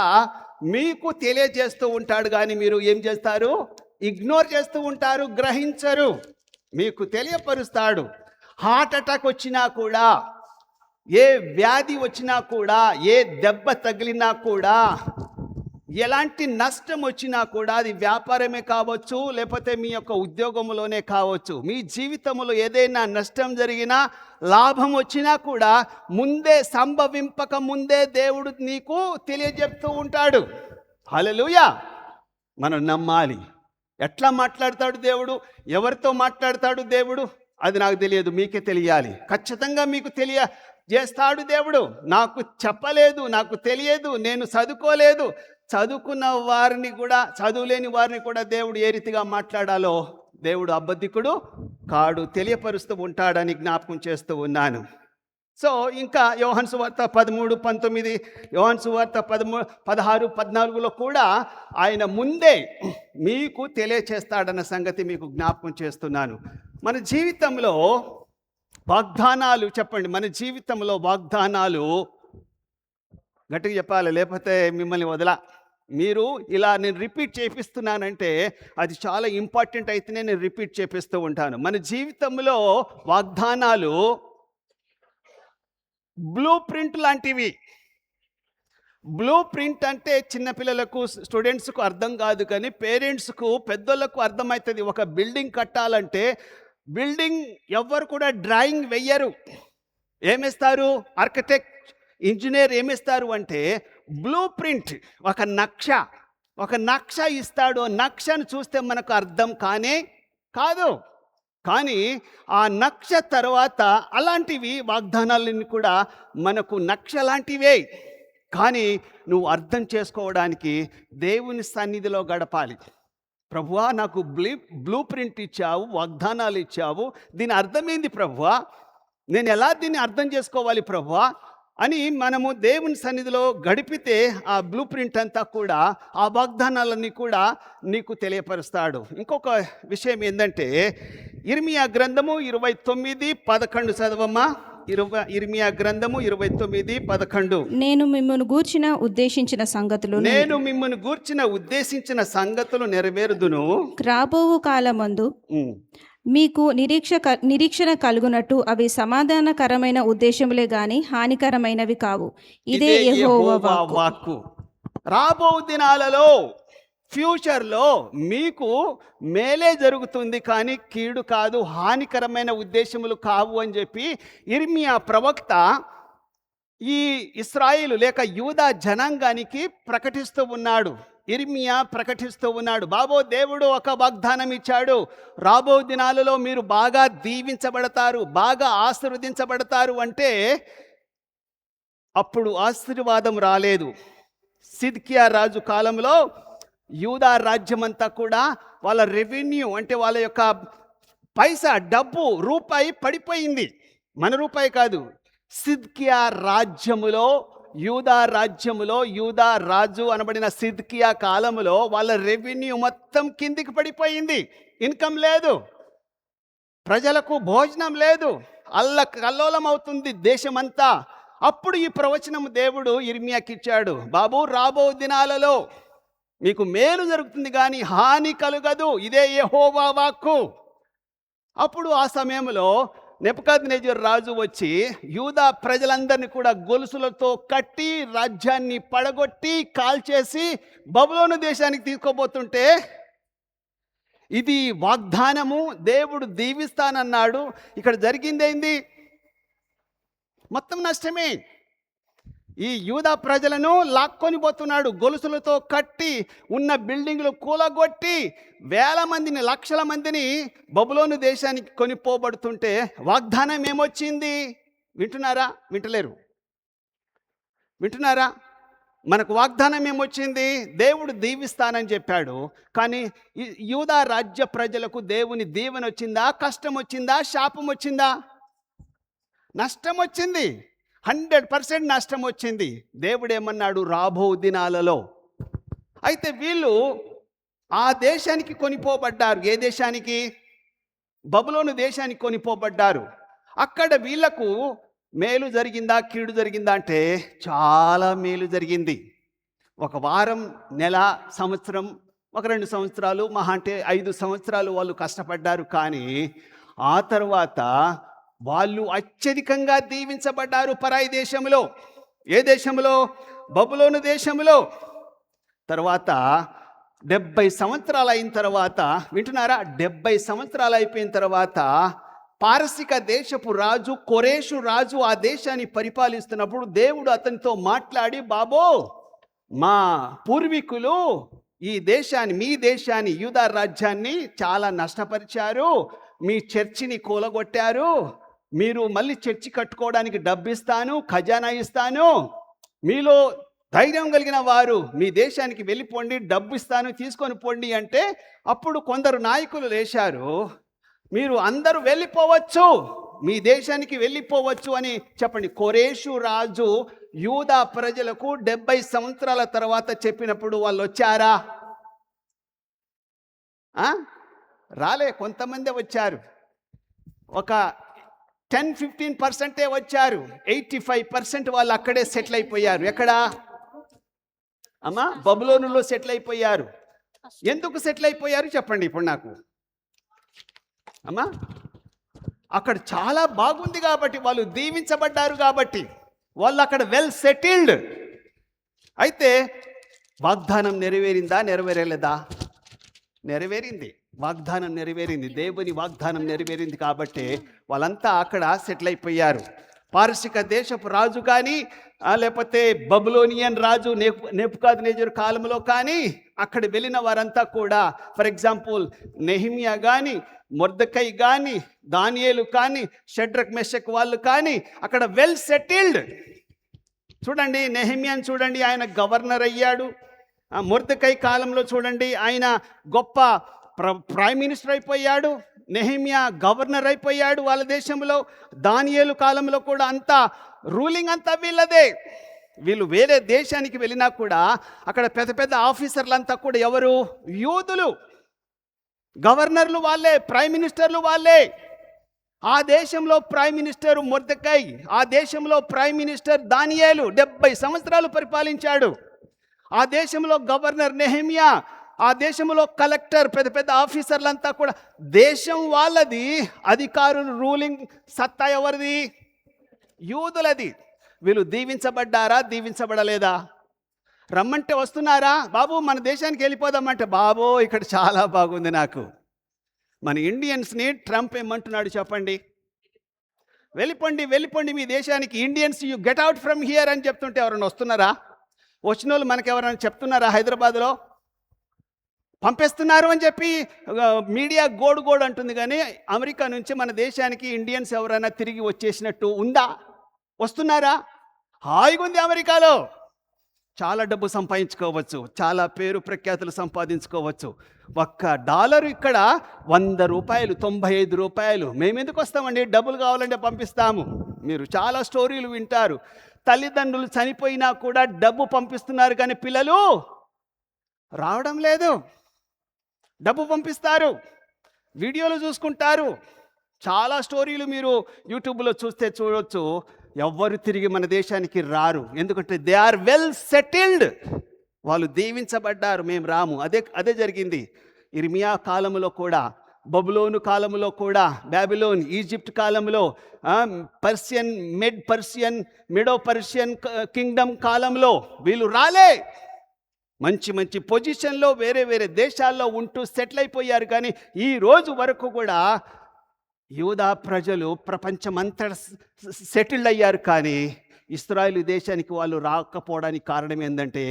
మీకు తెలియజేస్తూ ఉంటాడు. కానీ మీరు ఏం చేస్తారు? ఇగ్నోర్ చేస్తూ ఉంటారు, గ్రహించరు. మీకు తెలియపరుస్తాడు. హార్ట్ అటాక్ వచ్చినా కూడా, ఏ వ్యాధి వచ్చినా కూడా, ఏ దెబ్బ తగిలినా కూడా, ఎలాంటి నష్టం వచ్చినా కూడా, అది వ్యాపారమే కావచ్చు, లేకపోతే మీ యొక్క ఉద్యోగంలోనే కావచ్చు, మీ జీవితంలో ఏదైనా నష్టం జరిగినా, లాభం వచ్చినా కూడా సంభవింపక ముందే దేవుడు నీకు తెలియజెప్తూ ఉంటాడు. హల్లెలూయా. మనం నమ్మాలి. ఎట్లా మాట్లాడతాడు దేవుడు, ఎవరితో మాట్లాడతాడు దేవుడు, అది నాకు తెలియదు, మీకే తెలియాలి. ఖచ్చితంగా మీకు చేస్తాడు దేవుడు. నాకు చెప్పలేదు, నాకు తెలియదు, నేను చదువుకోలేదు. చదువుకున్న వారిని కూడా, చదువులేని వారిని కూడా దేవుడు ఏ రీతిగా మాట్లాడాలో దేవుడు అబద్ధికుడు కాడు, తెలియపరుస్తూ ఉంటాడని జ్ఞాపకం చేస్తూ ఉన్నాను. సో ఇంకా యోహాను సువార్త 13:19, యోహాను సువార్త 16:14 కూడా ఆయన ముందే మీకు తెలియచేస్తాడన్న సంగతి మీకు జ్ఞాపకం చేస్తున్నాను. మన జీవితంలో వాగ్దానాలు, చెప్పండి, మన జీవితంలో వాగ్దానాలు, గట్టిగా చెప్పాలి లేకపోతే మిమ్మల్ని వదలా. మీరు ఇలా నేను రిపీట్ చేపిస్తున్నానంటే అది చాలా ఇంపార్టెంట్ అయితేనే నేను రిపీట్ చేపిస్తూ ఉంటాను. మన జీవితంలో వాగ్దానాలు బ్లూ ప్రింట్ లాంటివి. బ్లూ ప్రింట్ అంటే చిన్నపిల్లలకు, స్టూడెంట్స్కు అర్థం కాదు, కానీ పేరెంట్స్కు, పెద్దోళ్ళకు అర్థమవుతుంది. ఒక బిల్డింగ్ కట్టాలంటే బిల్డింగ్ ఎవ్వరు కూడా డ్రాయింగ్ వెయ్యరు. ఏమిస్తారు? ఆర్కిటెక్ట్, ఇంజనీర్ ఏమిస్తారు అంటే బ్లూ ప్రింట్, ఒక నక్ష ఇస్తాడు. నక్షను చూస్తే మనకు అర్థం కాదు. కానీ ఆ నక్ష తర్వాత అలాంటివి వాగ్దానాలన్నీ కూడా మనకు నక్ష లాంటివే. కానీ నువ్వు అర్థం చేసుకోవడానికి దేవుని సన్నిధిలో గడపాలి. ప్రభువా, నాకు బ్లూ ప్రింట్ ఇచ్చావు, వాగ్దానాలు ఇచ్చావు, దీని అర్థమైంది ప్రభువా, నేను ఎలా దీన్ని అర్థం చేసుకోవాలి ప్రభువా అని మనము దేవుని సన్నిధిలో గడిపితే ఆ బ్లూ ప్రింట్ అంతా కూడా, ఆ వాగ్దానాలన్నీ కూడా నీకు తెలియపరుస్తాడు. ఇంకొక విషయం ఏంటంటే ఇర్మియా గ్రంథము 29:11 చదవమ్మా. ఇర్మియా గ్రంథము 29:11.
నేను మిమ్మల్ని గూర్చిన ఉద్దేశించిన సంగతులు నెరవేరుదును. రాబోవు కాలమందు మీకు నిరీక్షణ కలుగునట్టు అవి సమాధానకరమైన ఉద్దేశములే గాని హానికరమైనవి కావు. ఇదే యెహోవా
వాక్కు. రాబో దినాలలో, ఫ్యూచర్లో మీకు మేలే జరుగుతుంది కానీ కీడు కాదు, హానికరమైన ఉద్దేశములు కావు అని చెప్పి ఇర్మియా ప్రవక్త ఈ ఇశ్రాయేలు లేక యూదా జనాంగానికి ప్రకటిస్తూ ఉన్నాడు. ఇర్మియా ప్రకటిస్తూ ఉన్నాడు, బాబో దేవుడు ఒక వాగ్దానం ఇచ్చాడు, రాబో దినాలలో మీరు బాగా దీవించబడతారు, బాగా ఆశీర్వదించబడతారు అంటే అప్పుడు ఆశీర్వాదం రాలేదు. సిద్కియా రాజు కాలంలో యూదా రాజ్యమంతా కూడా వాళ్ళ రెవెన్యూ అంటే వాళ్ళ యొక్క పైసా, డబ్బు, రూపాయి పడిపోయింది. మన రూపాయి కాదు, సిద్కియా రాజ్యములో, యూదా రాజు అనబడిన సిద్కియా కాలంలో వాళ్ళ రెవెన్యూ మొత్తం కిందికి పడిపోయింది. ఇన్కమ్ లేదు, ప్రజలకు భోజనం లేదు, కల్లోలం అవుతుంది దేశమంతా. అప్పుడు ఈ ప్రవచనం దేవుడు ఇర్మియాకి ఇచ్చాడు, బాబు రాబో దినాలలో మీకు మేలు జరుగుతుంది కానీ హాని కలుగదు, ఇదే యెహోవా వాక్కు. అప్పుడు ఆ సమయంలో నెబుకద్నెజర్ రాజు వచ్చి యూదా ప్రజలందరినీ కూడా గొలుసులతో కట్టి, రాజ్యాన్ని పడగొట్టి, కాల్చేసి బబులోను దేశానికి తీసుకోబోతుంటే, ఇది వాగ్దానము, దేవుడు దీవిస్తానన్నాడు. ఇక్కడ జరిగిందేంది? మొత్తం నష్టమే. ఈ యూదా ప్రజలను లాక్కొని పోతున్నాడు, గొలుసులతో కట్టి, ఉన్న బిల్డింగ్లు కూలగొట్టి, వేల మందిని, లక్షల మందిని బబులోను దేశానికి కొనిపోబడుతుంటే వాగ్దానం ఏమొచ్చింది? వింటున్నారా? వింటున్నారా? మనకు వాగ్దానం ఏమొచ్చింది? దేవుడు దీవిస్తానని చెప్పాడు. కానీ యూదా రాజ్య ప్రజలకు దేవుని దీవెన వచ్చిందా? కష్టం వచ్చిందా? శాపం వచ్చిందా? నష్టం వచ్చింది. 100% నష్టం వచ్చింది. దేవుడు ఏమన్నాడు? రాబో దినాలలో. అయితే వీళ్ళు ఆ దేశానికి కొనిపోబడ్డారు. ఏ దేశానికి? బబులోను దేశానికి కొనిపోబడ్డారు. అక్కడ వీళ్లకు మేలు జరిగిందా, కీడు జరిగిందా అంటే చాలా మేలు జరిగింది. ఒక వారం, నెల, సంవత్సరం, ఒక 2 సంవత్సరాలు, మహా అంటే 5 సంవత్సరాలు వాళ్ళు కష్టపడ్డారు. కానీ ఆ తర్వాత వాళ్ళు అత్యధికంగా దీవించబడ్డారు పరాయి దేశంలో. ఏ దేశంలో? బబులోను దేశంలో. తర్వాత 70 సంవత్సరాలు అయిన తర్వాత, వింటున్నారా? 70 సంవత్సరాలు అయిపోయిన తర్వాత పారసిక దేశపు రాజు కోరేషు రాజు ఆ దేశాన్ని పరిపాలిస్తున్నప్పుడు దేవుడు అతనితో మాట్లాడి, బాబో మా పూర్వీకులు ఈ దేశాన్ని, మీ దేశాన్ని, యూదా రాజ్యాన్ని చాలా నష్టపరిచారు, మీ చర్చిని కూలగొట్టారు, మీరు మళ్ళీ చర్చి కట్టుకోవడానికి డబ్బు ఇస్తాను, ఖజానా ఇస్తాను, మీలో ధైర్యం కలిగిన వారు మీ దేశానికి వెళ్ళిపోండి, డబ్బు ఇస్తాను, తీసుకొని పోండి అంటే అప్పుడు కొందరు నాయకులు లేచారు, మీరు అందరూ వెళ్ళిపోవచ్చు, మీ దేశానికి వెళ్ళిపోవచ్చు అని చెప్పండి. కోరేషు రాజు యూదా ప్రజలకు 70 సంవత్సరాల తర్వాత చెప్పినప్పుడు వాళ్ళు వచ్చారా? రాలే. కొంతమందే వచ్చారు, ఒక 10-15% వచ్చారు. 85% వాళ్ళు అక్కడే సెటిల్ అయిపోయారు. ఎక్కడ అమ్మా? బబులోనులో సెటిల్ అయిపోయారు. ఎందుకు సెటిల్ అయిపోయారు చెప్పండి ఇప్పుడు నాకు అమ్మా. అక్కడ చాలా బాగుంది కాబట్టి, వాళ్ళు దీవించబడ్డారు కాబట్టి, వాళ్ళు అక్కడ వెల్ సెటిల్డ్. అయితే వాగ్దానం నెరవేరిందా? నెరవేరలేదా? నెరవేరింది. వాగ్దానం నెరవేరింది. దేవుని వాగ్దానం నెరవేరింది కాబట్టి వాళ్ళంతా అక్కడ సెటిల్ అయిపోయారు. పారసిక దేశపు రాజు కానీ, లేకపోతే బబులోనియన్ రాజు నెబుకద్నెజరు కాలంలో కానీ అక్కడ వెళ్ళిన వారంతా కూడా, ఫర్ ఎగ్జాంపుల్ నెహెమ్యా కానీ, మొర్దెకై కానీ, దానియేలు కానీ, షడ్రక్ మెషక్ వాళ్ళు కానీ అక్కడ వెల్ సెటిల్డ్. చూడండి, నెహెమ్యాని చూడండి, ఆయన గవర్నర్ అయ్యాడు. మొర్దెకై కాలంలో చూడండి, ఆయన గొప్ప ప్రైమ్ మినిస్టర్ అయిపోయాడు. నెహెమ్యా గవర్నర్ అయిపోయాడు వాళ్ళ దేశంలో. దానియేలు కాలంలో కూడా అంతా రూలింగ్ అంతా వీళ్ళదే. వీళ్ళు వేరే దేశానికి వెళ్ళినా కూడా అక్కడ పెద్ద పెద్ద ఆఫీసర్లంతా కూడా ఎవరు? యూదులు. గవర్నర్లు వాళ్ళే, ప్రైమ్ మినిస్టర్లు వాళ్ళే. ఆ దేశంలో ప్రైమ్ మినిస్టర్ మొర్దెకై, ఆ దేశంలో ప్రైమ్ మినిస్టర్ దానియేలు 70 సంవత్సరాలు పరిపాలించాడు. ఆ దేశంలో గవర్నర్ నెహెమ్యా, ఆ దేశంలో కలెక్టర్, పెద్ద పెద్ద ఆఫీసర్లంతా కూడా దేశం వాళ్ళది. అధికారులు, రూలింగ్ సత్తా ఎవరిది? యూదులది. వీళ్ళు దీవించబడ్డారా? దీవించబడలేదా? రమ్మంటే వస్తున్నారా? బాబు మన దేశానికి వెళ్ళిపోదామంటే, బాబు ఇక్కడ చాలా బాగుంది నాకు. మన ఇండియన్స్ని ట్రంప్ ఏమంటున్నాడు చెప్పండి? వెళ్ళిపోండి, వెళ్ళిపోండి మీ దేశానికి, Indians you get out from here అని చెప్తుంటే ఎవరైనా వస్తున్నారా? వచ్చిన వాళ్ళు మనకు ఎవరైనా చెప్తున్నారా? హైదరాబాద్లో పంపిస్తున్నారు అని చెప్పి మీడియా గోడు అంటుంది, కానీ అమెరికా నుంచి మన దేశానికి ఇండియన్స్ ఎవరైనా తిరిగి వచ్చేసినట్టు ఉందా? వస్తున్నారా? హాయిగా ఉంది అమెరికాలో. చాలా డబ్బు సంపాదించుకోవచ్చు, చాలా పేరు ప్రఖ్యాతులు సంపాదించుకోవచ్చు. $1 ఇక్కడ ₹100, ₹95. మేమెందుకు వస్తామండి? డబ్బులు కావాలంటే పంపిస్తాము. మీరు చాలా స్టోరీలు వింటారు. తల్లిదండ్రులు చనిపోయినా కూడా డబ్బు పంపిస్తున్నారు, కానీ పిల్లలు రావడం లేదు. డబ్బు పంపిస్తారు, వీడియోలు చూసుకుంటారు. చాలా స్టోరీలు మీరు యూట్యూబ్లో చూస్తే చూడొచ్చు. ఎవ్వరు తిరిగి మన దేశానికి రారు, ఎందుకంటే దే ఆర్ వెల్ సెటిల్డ్. వాళ్ళు దీవించబడ్డారు, మేము రాము. అదే జరిగింది ఇర్మియా కాలంలో కూడా, బబులోను కాలంలో కూడా, బాబిలోన్, ఈజిప్ట్ కాలంలో, మెడో పర్షియన్ కింగ్డమ్ కాలంలో వీళ్ళు రాలే. మంచి మంచి పొజిషన్లో వేరే వేరే దేశాల్లో ఉంటూ సెటిల్ అయిపోయారు. కానీ ఈ రోజు వరకు కూడా యూదా ప్రజలు ప్రపంచమంతా సెటిల్డ్ అయ్యారు, కానీ ఇశ్రాయేలు దేశానికి వాళ్ళు రాకపోవడానికి కారణం ఏంటంటే,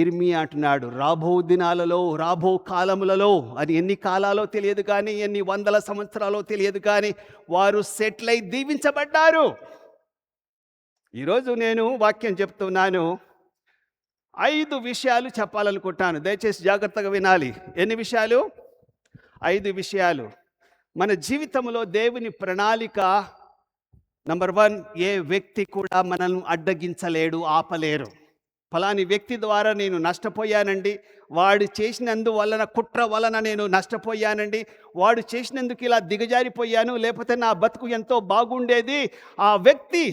ఇర్మియా అంటున్నాడు, రాబో దినాలలో, రాబో కాలములలో, అది ఎన్ని కాలాలో తెలియదు కానీ, ఎన్ని వందల సంవత్సరాలో తెలియదు కానీ, వారు సెటిల్ అయి దీవించబడ్డారు. ఈరోజు నేను వాక్యం చెప్తున్నాను. 5 విషయాలు చెప్పాలనుకుంటాను, దయచేసి జాగ్రత్తగా వినాలి. ఎన్ని విషయాలు? 5 విషయాలు. మన జీవితంలో దేవుని ప్రణాళిక. నంబర్ 1, ఏ వ్యక్తి కూడా మనల్ని అడ్డగించలేడు, ఆపలేరు. ఫలాని వ్యక్తి ద్వారా నేను నష్టపోయానండి, వాడు చేసినందువలన, కుట్ర వలన నేను నష్టపోయానండి, వాడు చేసినందుకు ఇలా దిగజారిపోయాను, లేకపోతే నా బతుకు ఎంతో బాగుండేది, ఆ వ్యక్తి,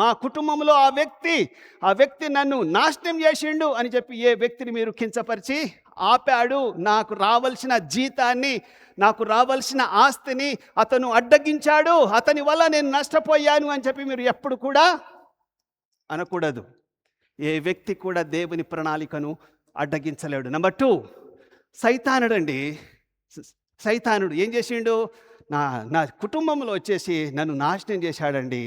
మా కుటుంబంలో ఆ వ్యక్తి నన్ను నాశనం చేసిండు అని చెప్పి ఏ వ్యక్తిని మీరు కించపరిచి ఆపాడు, నాకు రావాల్సిన జీతాన్ని, నాకు రావాల్సిన ఆస్తిని అతను అడ్డగించాడు, అతని వల్ల నేను నష్టపోయాను అని చెప్పి మీరు ఎప్పుడు కూడా అనకూడదు. ఏ వ్యక్తి కూడా దేవుని ప్రణాళికను అడ్డగించలేడు. నంబర్ 2, సైతానుడండి. సైతానుడు ఏం చేసిండు? నా కుటుంబంలో వచ్చేసి నన్ను నాశనం చేశాడండి,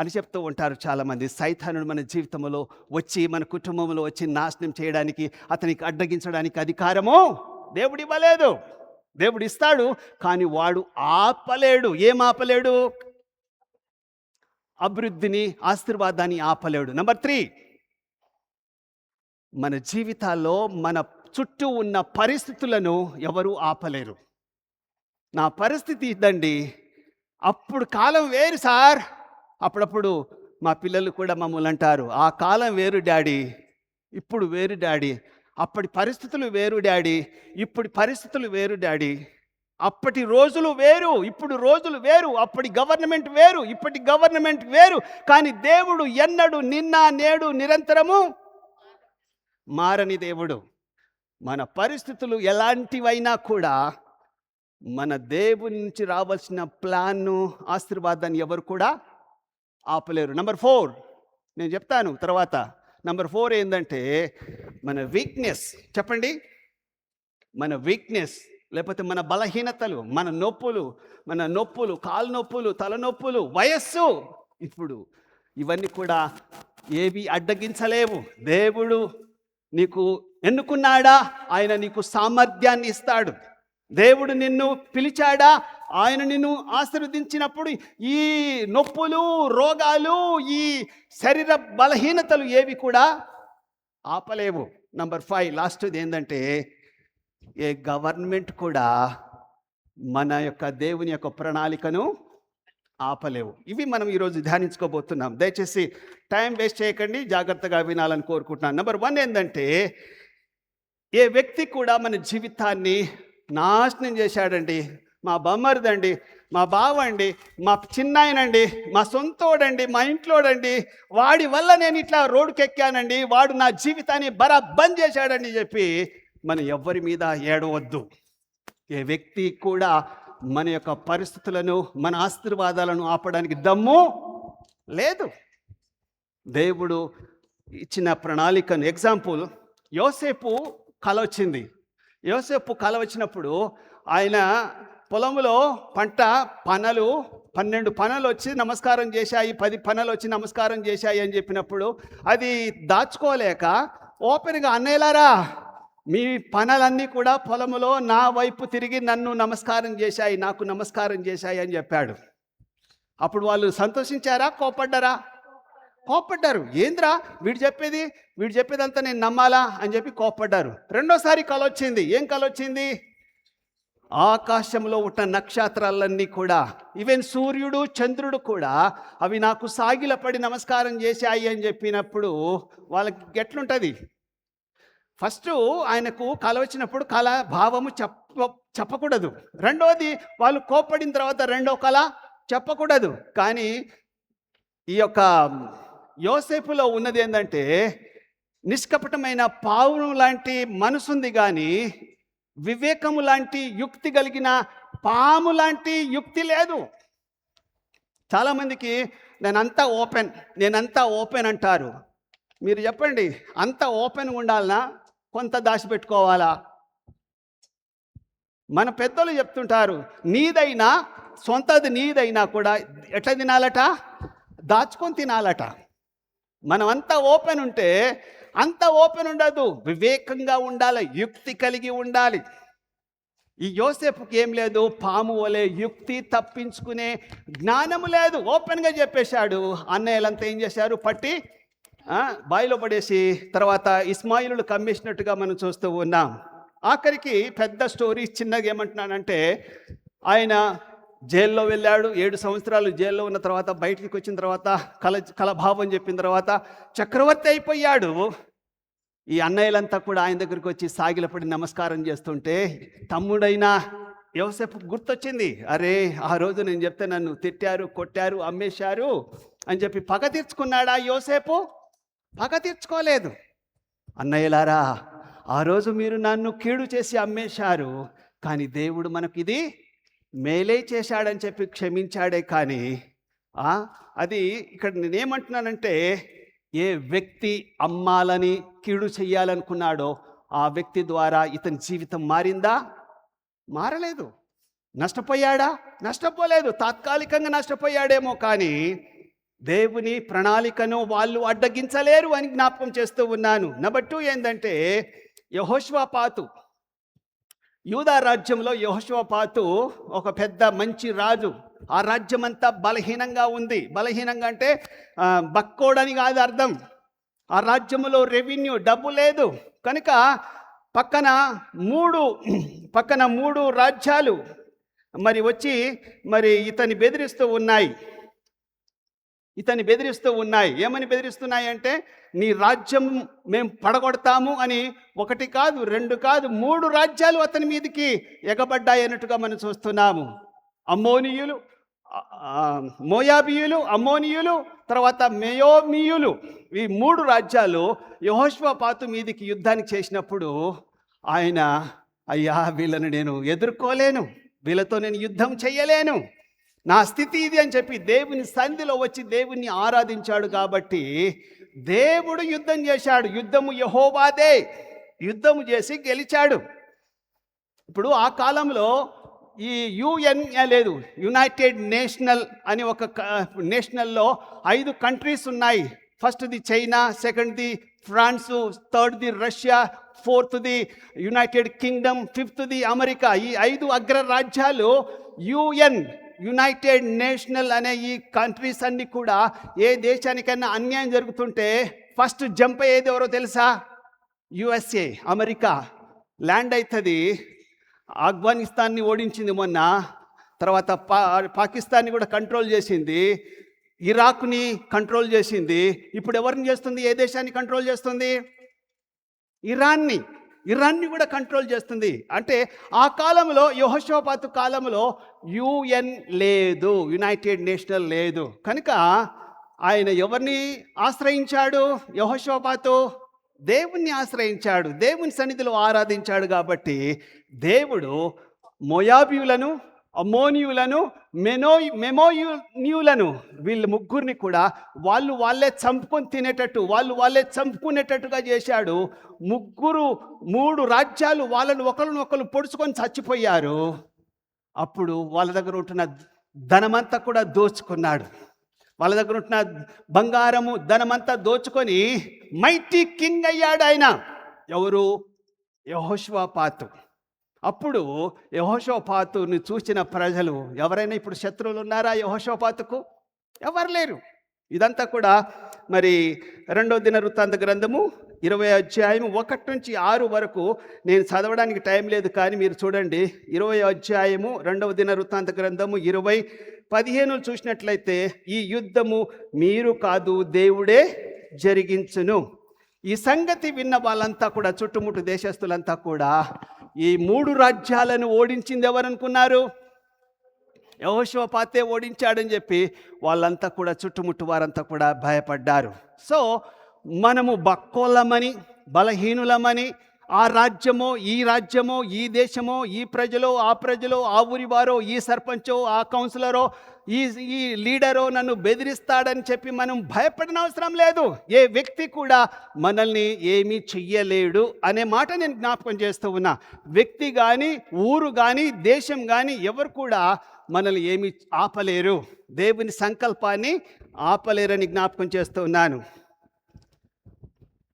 అని చెప్తూ ఉంటారు చాలామంది. సైతానుడు మన జీవితంలో వచ్చి, మన కుటుంబంలో వచ్చి నాశనం చేయడానికి, అతనికి అడ్డగించడానికి అధికారము దేవుడు ఇవ్వలేదు. దేవుడు ఇస్తాడు, కానీ వాడు ఆపలేడు. ఏం ఆపలేడు? అభివృద్ధిని, ఆశీర్వాదాన్ని ఆపలేడు. నెంబర్ 3, మన జీవితాల్లో మన చుట్టూ ఉన్న పరిస్థితులను ఎవరు ఆపలేరు. నా పరిస్థితి ఇదండి, అప్పుడు కాలం వేరు సార్. అప్పుడప్పుడు మా పిల్లలు కూడా మమ్మల్ని అంటారు, ఆ కాలం వేరు డాడీ, ఇప్పుడు వేరు డాడీ. అప్పటి పరిస్థితులు వేరు డాడీ, ఇప్పుడు పరిస్థితులు వేరు డాడీ. అప్పటి రోజులు వేరు, ఇప్పుడు రోజులు వేరు. అప్పటి గవర్నమెంట్ వేరు, ఇప్పటి గవర్నమెంట్ వేరు. కానీ దేవుడు ఎన్నడూ నిన్న నేడు నిరంతరము మారని దేవుడు. మన పరిస్థితులు ఎలాంటివైనా కూడా మన దేవుని నుంచి రావాల్సిన ప్లాన్ను, ఆశీర్వాదాన్ని ఎవరు కూడా ఆపలేరు. నెంబర్ 4 నేను చెప్తాను తర్వాత. నెంబర్ 4 ఏంటంటే మన వీక్నెస్. చెప్పండి, మన వీక్నెస్, లేకపోతే మన బలహీనతలు, మన నొప్పులు, కాలు నొప్పులు, తలనొప్పులు, వయస్సు. ఇప్పుడు ఇవన్నీ కూడా ఏవి అడ్డగించలేవు. దేవుడు నీకు ఎన్నుకున్నాడా, ఆయన నీకు సామర్థ్యాన్ని ఇస్తాడు. దేవుడు నిన్ను పిలిచాడా, ఆయన నిన్ను ఆశీర్వదించినప్పుడు ఈ నొప్పులు, రోగాలు, ఈ శరీర బలహీనతలు ఏవి కూడా ఆపలేవు. నంబర్ 5 లాస్ట్ది ఏంటంటే ఏ గవర్నమెంట్ కూడా మన యొక్క దేవుని యొక్క ప్రణాళికను ఆపలేవు. ఇవి మనం ఈరోజు ధ్యానించుకోబోతున్నాం. దయచేసి టైం వేస్ట్ చేయకండి, జాగ్రత్తగా వినాలని కోరుకుంటున్నాను. నెంబర్ 1 ఏంటంటే ఏ వ్యక్తి కూడా మన జీవితాన్ని నాశనం చేశాడండి, మా బొమ్మరిదండి, మా బావండి, మా చిన్నాయనండి, మా సొంతోడండి, మా ఇంట్లోడండి, వాడి వల్ల నేను ఇట్లా రోడ్డుకి ఎక్కానండి, వాడు నా జీవితాన్ని బరాబన్ చేశాడండి చెప్పి మనం ఎవ్వరి మీద ఏడవద్దు. ఏ వ్యక్తి కూడా మన యొక్క పరిస్థితులను, మన ఆశీర్వాదాలను ఆపడానికి దమ్ము లేదు. దేవుడు ఇచ్చిన ప్రణాళికను, ఎగ్జాంపుల్, యోసేపు కల వచ్చింది. యోసేపు కల వచ్చినప్పుడు ఆయన పొలంలో పంట పనలు 12 పనలు వచ్చి నమస్కారం చేశాయి, 10 పనలు వచ్చి నమస్కారం చేశాయి అని చెప్పినప్పుడు అది దాచుకోలేక ఓపెన్గా, అన్నయ్యలారా మీ పనలన్నీ కూడా పొలములో నా వైపు తిరిగి నన్ను నమస్కారం చేశాయి, నాకు నమస్కారం చేశాయి అని చెప్పాడు. అప్పుడు వాళ్ళు సంతోషించారా, కోపడ్డారా? కోపడ్డారు. ఏంద్రా వీడు చెప్పేదంతా నేను నమ్మాలా అని చెప్పి కోపడ్డారు. రెండోసారి కల వచ్చింది. ఏం కల వచ్చింది? ఆకాశంలో ఉన్న నక్షత్రాలన్నీ కూడా, ఈవెన్ సూర్యుడు, చంద్రుడు కూడా అవి నాకు సాగిలపడి నమస్కారం చేశాయి అని చెప్పినప్పుడు వాళ్ళకి ఎట్లుంటుంది? ఫస్ట్ ఆయనకు కల వచ్చినప్పుడు కల భావము చెప్పకూడదు. రెండోది వాళ్ళు కోపడిన తర్వాత రెండో కల చెప్పకూడదు. కానీ ఈ యొక్క యోసేపులో ఉన్నది ఏంటంటే నిష్కపటమైన పావును లాంటి మనసుంది, కానీ వివేకము లాంటి యుక్తి కలిగిన పాము లాంటి యుక్తి లేదు. చాలామందికి నేనంతా ఓపెన్ అంటారు. మీరు చెప్పండి, అంత ఓపెన్ ఉండాలనా, కొంత దాచిపెట్టుకోవాలా? మన పెద్దలు చెప్తుంటారు, నీదైనా సొంతది నీదైనా కూడా ఎట్లా తినాలట? దాచుకొని తినాలట. మనం అంతా ఓపెన్ ఉంటే అంత ఓపెన్ ఉండదు, వివేకంగా ఉండాలి, యుక్తి కలిగి ఉండాలి. ఈ యోసేపుకి ఏం లేదు, పాము వలె యుక్తి తప్పించుకునే జ్ఞానము లేదు. ఓపెన్గా చెప్పేశాడు. అన్నయ్యలంతా ఏం చేశారు? పట్టి బాయిలో పడేసి తర్వాత ఇస్మాయిలు కమ్మేసినట్టుగా మనం చూస్తూ ఉన్నాం. ఆఖరికి పెద్ద స్టోరీ చిన్నగా ఏమంటున్నానంటే, ఆయన జైల్లో వెళ్ళాడు. 7 సంవత్సరాలు జైల్లో ఉన్న తర్వాత బయటికి వచ్చిన తర్వాత కలభావం చెప్పిన తర్వాత చక్రవర్తి అయిపోయాడు. ఈ అన్నయ్యలంతా కూడా ఆయన దగ్గరికి వచ్చి సాగిలపడి నమస్కారం చేస్తుంటే తమ్ముడైన యోసేపు గుర్తొచ్చింది. అరే, ఆ రోజు నేను చెప్తే నన్ను తిట్టారు, కొట్టారు, అమ్మేశారు అని చెప్పి పగ తీర్చుకున్నాడా యోసేపు? పగ తీర్చుకోలేదు. అన్నయ్యలారా, ఆ రోజు మీరు నన్ను కీడు చేసి అమ్మేశారు, కానీ దేవుడు మనకి ఇది మేలే చేశాడని చెప్పి క్షమించాడే. కానీ అది ఇక్కడ నేనేమంటున్నానంటే, ఏ వ్యక్తి అమ్మాలని కీడు చెయ్యాలనుకున్నాడో ఆ వ్యక్తి ద్వారా ఇతని జీవితం మారిందా? మారలేదు. నష్టపోయాడా? నష్టపోలేదు. తాత్కాలికంగా నష్టపోయాడేమో, కానీ దేవుని ప్రణాళికను వాళ్ళు అడ్డగించలేరు అని జ్ఞాపకం చేస్తూ ఉన్నాను. నెంబర్ 2 ఏంటంటే యెహోషువపాతు. యూదా రాజ్యంలో యెహోషువపాతు ఒక పెద్ద మంచి రాజు. ఆ రాజ్యం అంతా బలహీనంగా ఉంది. బలహీనంగా అంటే బక్కోడని కాదు అర్థం. ఆ రాజ్యంలో రెవెన్యూ డబ్బు లేదు కనుక పక్కన మూడు రాజ్యాలు మరి వచ్చి మరి ఇతన్ని బెదిరిస్తూ ఉన్నాయి. ఏమని బెదిరిస్తున్నాయి అంటే, నీ రాజ్యం మేము పడగొడతాము అని 1 కాదు 2 కాదు 3 రాజ్యాలు అతని మీదకి ఎగబడ్డాయి అన్నట్టుగా మనం చూస్తున్నాము. అమ్మోనీయులు, మోయాబీయులు, అమ్మోనీయులు, తర్వాత మెయోమీయులు, ఈ 3 రాజ్యాలు యెహోషువపాతు మీదకి యుద్ధానికి చేసినప్పుడు ఆయన, అయ్యా వీళ్ళని నేను ఎదుర్కోలేను, వీళ్ళతో నేను యుద్ధం చేయలేను, నా స్థితి ఇది అని చెప్పి దేవుని సన్నిధిలో వచ్చి దేవుణ్ణి ఆరాధించాడు. కాబట్టి దేవుడు యుద్ధం చేశాడు. యుద్ధము యెహోవాదే. యుద్ధము చేసి గెలిచాడు. ఇప్పుడు ఆ కాలంలో ఈ UN లేదు, యునైటెడ్ నేషనల్ అని ఒక నేషనల్లో 5 కంట్రీస్ ఉన్నాయి. ఫస్ట్ది చైనా, సెకండ్ది ఫ్రాన్సు, థర్డ్ది రష్యా, ఫోర్త్ది యునైటెడ్ కింగ్డమ్, ఫిఫ్త్ది అమెరికా. ఈ 5 అగ్రరాజ్యాలు UN యునైటెడ్ నేషనల్ అనే ఈ కంట్రీస్ అన్నీ కూడా ఏ దేశానికైనా అన్యాయం జరుగుతుంటే ఫస్ట్ జంప్ అయ్యేది ఎవరో తెలుసా? USA, America. ల్యాండ్ అవుతుంది. ఆఫ్ఘనిస్తాన్ని ఓడించింది మొన్న, తర్వాత పాకిస్తాన్ని కూడా కంట్రోల్ చేసింది, ఇరాక్ని కంట్రోల్ చేసింది. ఇప్పుడు ఎవరిని చేస్తుంది? ఏ దేశాన్ని కంట్రోల్ చేస్తుంది? ఇరాన్ని కూడా కంట్రోల్ చేస్తుంది. అంటే ఆ కాలంలో యెహోషువపాతు కాలంలో UN లేదు, యునైటెడ్ నేషనల్ లేదు. కనుక ఆయన ఎవరిని ఆశ్రయించాడు? యెహోషువపాతు దేవుణ్ణి ఆశ్రయించాడు, దేవుని సన్నిధిలో ఆరాధించాడు. కాబట్టి దేవుడు మోయాబీయులను, అమ్మోనీయులను, మెమోనీయులను, వీళ్ళ ముగ్గురిని కూడా వాళ్ళే చంపుకునేటట్టుగా చేశాడు. 3 రాజ్యాలు వాళ్ళను ఒకరినొకరు పొడుచుకొని చచ్చిపోయారు. అప్పుడు వాళ్ళ దగ్గర ఉంటున్న ధనమంతా కూడా దోచుకున్నాడు. వాళ్ళ దగ్గర ఉంటున్న బంగారము, ధనమంతా దోచుకొని మైటీ కింగ్ అయ్యాడు ఆయన. ఎవరు? యెహోషువపాతు. అప్పుడు యెహోషువపాతుని చూసిన ప్రజలు, ఎవరైనా ఇప్పుడు శత్రువులు ఉన్నారా యెహోషువపాతుకు? ఎవరు లేరు. ఇదంతా కూడా మరి 2వ దినవృత్తాంత గ్రంథము 20వ అధ్యాయం 1 నుంచి 6 వరకు నేను చదవడానికి టైం లేదు, కానీ మీరు చూడండి. 20వ అధ్యాయము 2వ దినవృత్తాంత గ్రంథము 20:15 చూసినట్లయితే, ఈ యుద్ధము మీరు కాదు దేవుడే జరిగించును. ఈ సంగతి విన్న వాళ్ళంతా కూడా, చుట్టుముట్టు దేశస్తులంతా కూడా, ఈ 3 రాజ్యాలను ఓడించింది ఎవరనుకున్నారు? యెహోషువపాతే ఓడించాడని చెప్పి వాళ్ళంతా కూడా, చుట్టుముట్టు వారంతా కూడా భయపడ్డారు. సో మనము బక్కోళ్ళమని, బలహీనులమని, ఆ రాజ్యమో ఈ రాజ్యమో, ఈ దేశమో, ఈ ప్రజలో ఆ ప్రజలో, ఆ ఊరి వారో, ఈ సర్పంచో ఆ కౌన్సిలరో, ఈ లీడరో నన్ను బెదిరిస్తాడని చెప్పి మనం భయపడిన అవసరం లేదు. ఏ వ్యక్తి కూడా మనల్ని ఏమీ చెయ్యలేడు అనే మాట నేను జ్ఞాపకం చేస్తూ ఉన్నా. వ్యక్తి కానీ, ఊరు కానీ, దేశం కానీ ఎవరు కూడా మనల్ని ఏమీ ఆపలేరు. దేవుని సంకల్పాన్ని ఆపలేరని జ్ఞాపకం చేస్తూ ఉన్నాను.